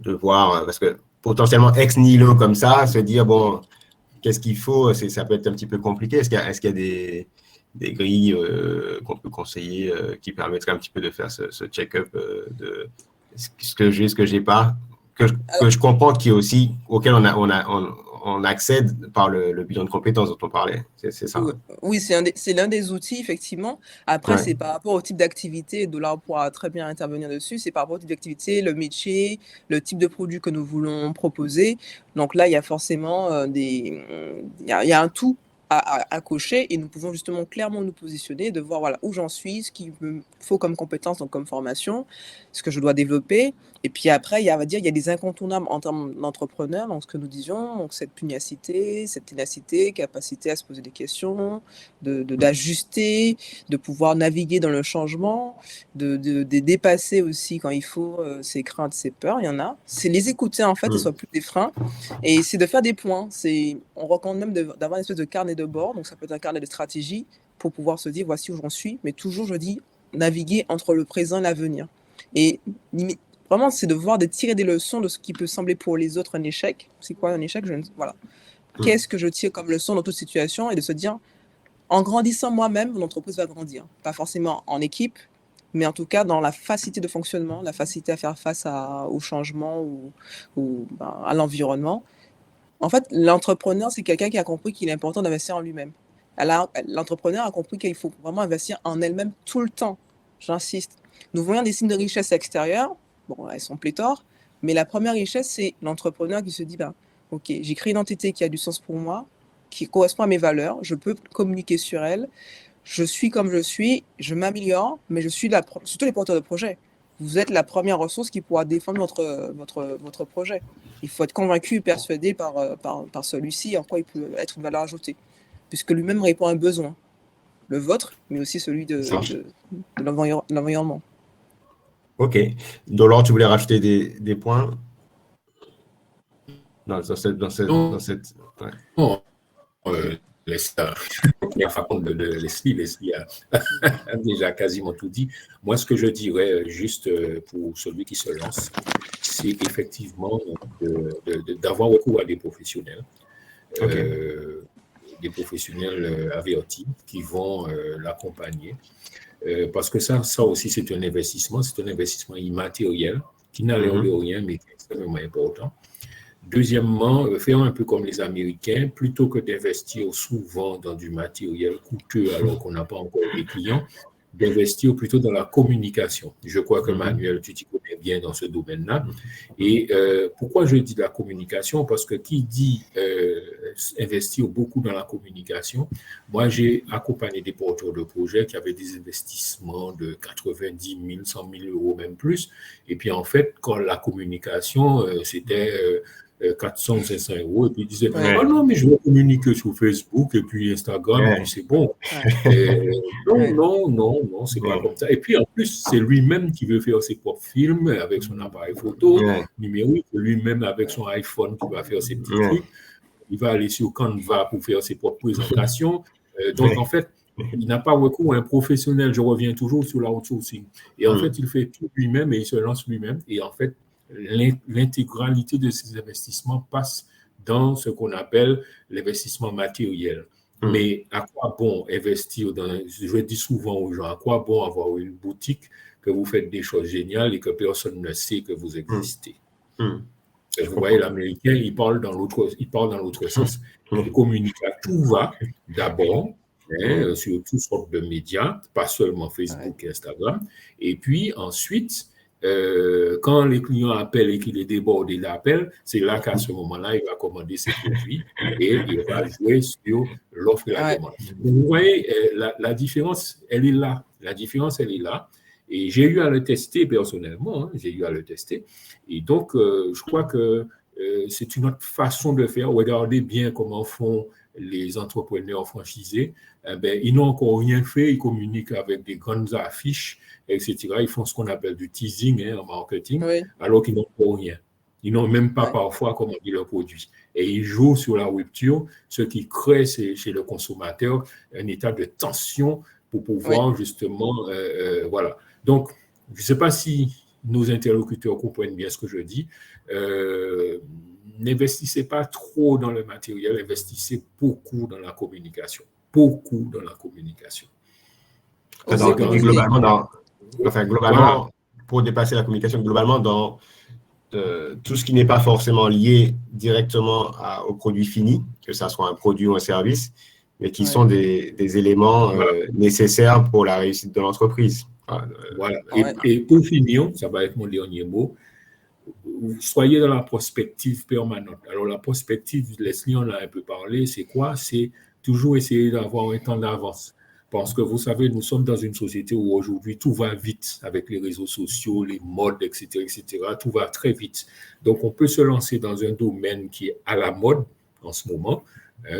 voir, parce que potentiellement ex nihilo comme ça, se dire, bon, qu'est-ce qu'il faut? Ça peut être un petit peu compliqué. Est-ce qu'il y a des grilles qu'on peut conseiller qui permettraient un petit peu de faire ce check-up de ce que j'ai, ce que j'ai pas, que je comprends auquel on accède par le bilan de compétences dont on parlait. C'est ça. Oui, c'est l'un des outils, effectivement. Après, c'est par rapport au type d'activité, de là, on pourra très bien intervenir dessus. C'est par rapport au type d'activité, le métier, le type de produit que nous voulons proposer. Donc là, il y a forcément il y a un tout à cocher et nous pouvons justement clairement nous positionner, de voir voilà, où j'en suis, ce qu'il me faut comme compétence, donc comme formation, ce que je dois développer. Et puis après, il y a des incontournables en termes d'entrepreneur, donc ce que nous disions, donc cette pugnacité, cette ténacité, capacité à se poser des questions, d'ajuster, de pouvoir naviguer dans le changement, de dépasser aussi quand il faut ses craintes, ses peurs, il y en a. C'est les écouter en fait, ce ne soit plus des freins, et c'est de faire des points. On recommande même d'avoir une espèce de carnet de bord, donc ça peut être un carnet de stratégie pour pouvoir se dire voici où j'en suis, mais toujours je dis naviguer entre le présent et l'avenir. Et vraiment, c'est de tirer des leçons de ce qui peut sembler pour les autres un échec. C'est quoi un échec? Voilà. Qu'est-ce que je tire comme leçon dans toute situation? Et de se dire, en grandissant moi-même, mon entreprise va grandir. Pas forcément en équipe, mais en tout cas dans la facilité de fonctionnement, la facilité à faire face au changement ou à l'environnement. En fait, l'entrepreneur, c'est quelqu'un qui a compris qu'il est important d'investir en lui-même. L'entrepreneur a compris qu'il faut vraiment investir en elle-même tout le temps. J'insiste. Nous voyons des signes de richesse extérieure. Bon, elles sont pléthores, mais la première richesse, c'est l'entrepreneur qui se dit, ok, j'ai créé une entité qui a du sens pour moi, qui correspond à mes valeurs, je peux communiquer sur elle, je suis comme je suis, je m'améliore, mais je suis surtout les porteurs de projet. Vous êtes la première ressource qui pourra défendre votre projet. Il faut être convaincu et persuadé par celui-ci en quoi il peut être une valeur ajoutée, puisque lui-même répond à un besoin, le vôtre, mais aussi celui de l'environnement. Ok. Dolore, tu voulais rajouter des points dans cette ouais. Non, la façon de Leslie a déjà quasiment tout dit. Moi, ce que je dirais juste pour celui qui se lance, c'est effectivement d'avoir recours à des professionnels, des professionnels avertis qui vont l'accompagner. Parce que ça aussi, c'est un investissement immatériel qui n'a l'air de rien, mais qui est extrêmement important. Deuxièmement, faire un peu comme les Américains, plutôt que d'investir souvent dans du matériel coûteux alors qu'on n'a pas encore des clients, d'investir plutôt dans la communication. Je crois que Manuel, tu t'y connais bien dans ce domaine-là. Et pourquoi je dis la communication? Parce que qui dit investir beaucoup dans la communication, moi j'ai accompagné des porteurs de projets qui avaient des investissements de 90 000, 100 000 euros, même plus. Et puis en fait, quand la communication, c'était 400 ou 500 euros, et puis ils disaient, oh non, mais je vais communiquer sur Facebook et puis Instagram, et puis c'est bon. Non, c'est pas comme ça. Et puis en plus, c'est lui-même qui veut faire ses propres films avec son appareil photo numérique, lui-même avec son iPhone qui va faire ses petits trucs. Il va aller sur Canva pour faire ses propres présentations. Donc en fait, il n'a pas recours à un professionnel. Je reviens toujours sur l'outsourcing. Et en fait, il fait tout lui-même et il se lance lui-même. Et en fait, l'intégralité de ces investissements passe dans ce qu'on appelle l'investissement matériel. Mais à quoi bon investir je dis souvent aux gens, à quoi bon avoir une boutique que vous faites des choses géniales et que personne ne sait que vous existez? Vous voyez, l'Américain, il parle dans l'autre sens. Il communique à tout va, d'abord, sur toutes sortes de médias, pas seulement Facebook et Instagram. Et puis ensuite, quand les clients appellent et qu'il est débordé d'appels, c'est là qu'à ce moment-là, il va commander ses produits et il va jouer sur l'offre et la demande. Donc, vous voyez, la différence, elle est là. La différence, elle est là. Et j'ai eu à le tester personnellement, Et donc, je crois que c'est une autre façon de faire. Regardez bien comment font les entrepreneurs franchisés. Ils n'ont encore rien fait, ils communiquent avec des grandes affiches, etc. Ils font ce qu'on appelle du teasing en marketing, alors qu'ils n'ont pas rien. Ils n'ont même pas parfois commandé leurs produits. Et ils jouent sur la rupture, ce qui crée chez le consommateur un état de tension pour pouvoir justement, voilà. Donc, je ne sais pas si nos interlocuteurs comprennent bien ce que je dis. n'investissez pas trop dans le matériel, investissez beaucoup dans la communication. Beaucoup dans la communication. Globalement, globalement, pour dépasser la communication, globalement, dans tout ce qui n'est pas forcément lié directement au produit fini, que ce soit un produit ou un service, mais qui sont des éléments nécessaires pour la réussite de l'entreprise. Voilà. Et pour finir, ça va être mon dernier mot, soyez dans la prospective permanente. Alors, la prospective, Leslie en a un peu parlé, c'est quoi? C'est toujours essayer d'avoir un temps d'avance. Parce que vous savez, nous sommes dans une société où aujourd'hui tout va vite avec les réseaux sociaux, les modes, etc., etc. Tout va très vite. Donc, on peut se lancer dans un domaine qui est à la mode en ce moment.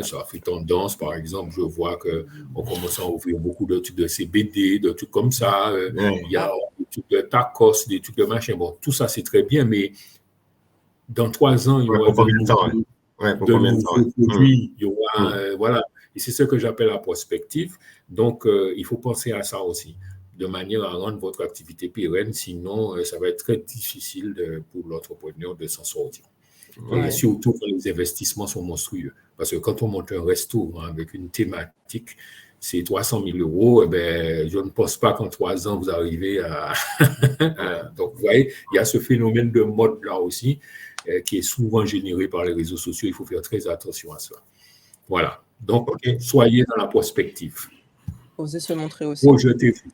Ça fait tendance, par exemple, je vois qu'on commence à ouvrir beaucoup de trucs de CBD, de trucs comme ça. Il y a des trucs de tacos, des trucs de machin. Bon, tout ça, c'est très bien, mais dans 3 ans, il y aura de nouveaux produits. Il y aura, voilà. Et c'est ce que j'appelle la prospective. Donc, il faut penser à ça aussi, de manière à rendre votre activité pérenne. Sinon, ça va être très difficile pour l'entrepreneur de s'en sortir. Et surtout quand les investissements sont monstrueux. Parce que quand on monte un restaurant avec une thématique, c'est 300 000 euros, eh bien, je ne pense pas qu'en 3 ans, vous arrivez à... Donc, vous voyez, il y a ce phénomène de mode là aussi, qui est souvent généré par les réseaux sociaux. Il faut faire très attention à ça. Voilà. Donc, soyez dans la prospective. Osez se montrer aussi. Projetez-vous.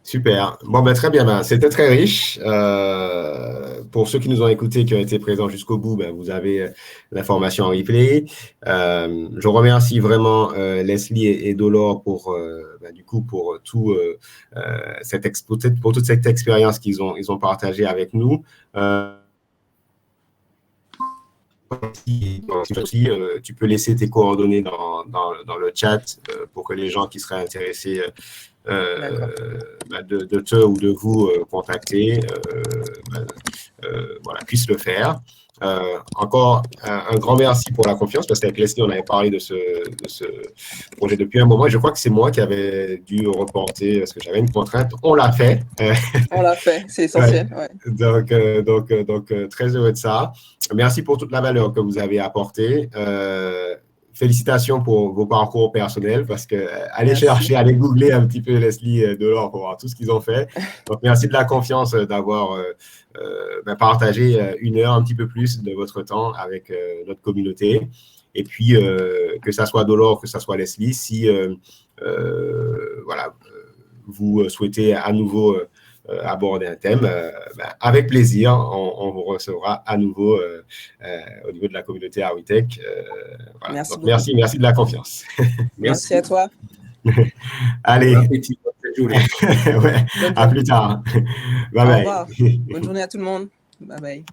Super. Bon, ben, très bien. Ben, c'était très riche. Pour ceux qui nous ont écoutés, qui ont été présents jusqu'au bout, ben, vous avez l'information en replay. Je remercie vraiment Leslie et Dolor pour tout pour toute cette expérience qu'ils ont partagée avec nous. Aussi, tu peux laisser tes coordonnées dans le chat pour que les gens qui seraient intéressés de te ou de vous contacter puissent le faire. Encore un grand merci pour la confiance, parce qu'avec Leslie, on avait parlé de ce projet depuis un moment. Je crois que c'est moi qui avais dû reporter parce que j'avais une contrainte. On l'a fait. On l'a fait, c'est essentiel. Ouais. Donc, très heureux de ça. Merci pour toute la valeur que vous avez apportée. Félicitations pour vos parcours personnels, parce que allez googler un petit peu Leslie Dolor pour voir tout ce qu'ils ont fait. Donc, merci de la confiance d'avoir partagé 1 heure, un petit peu plus de votre temps avec notre communauté. Et puis, que ça soit Dolor, que ça soit Leslie, si vous souhaitez à nouveau aborder un thème, avec plaisir, on vous recevra à nouveau au niveau de la communauté Arwitech. Voilà. Merci de la confiance. Merci à toi. Allez. Bon appétit, bonne journée. À plus tard. Bye bye. Au revoir. Bonne journée à tout le monde. Bye bye.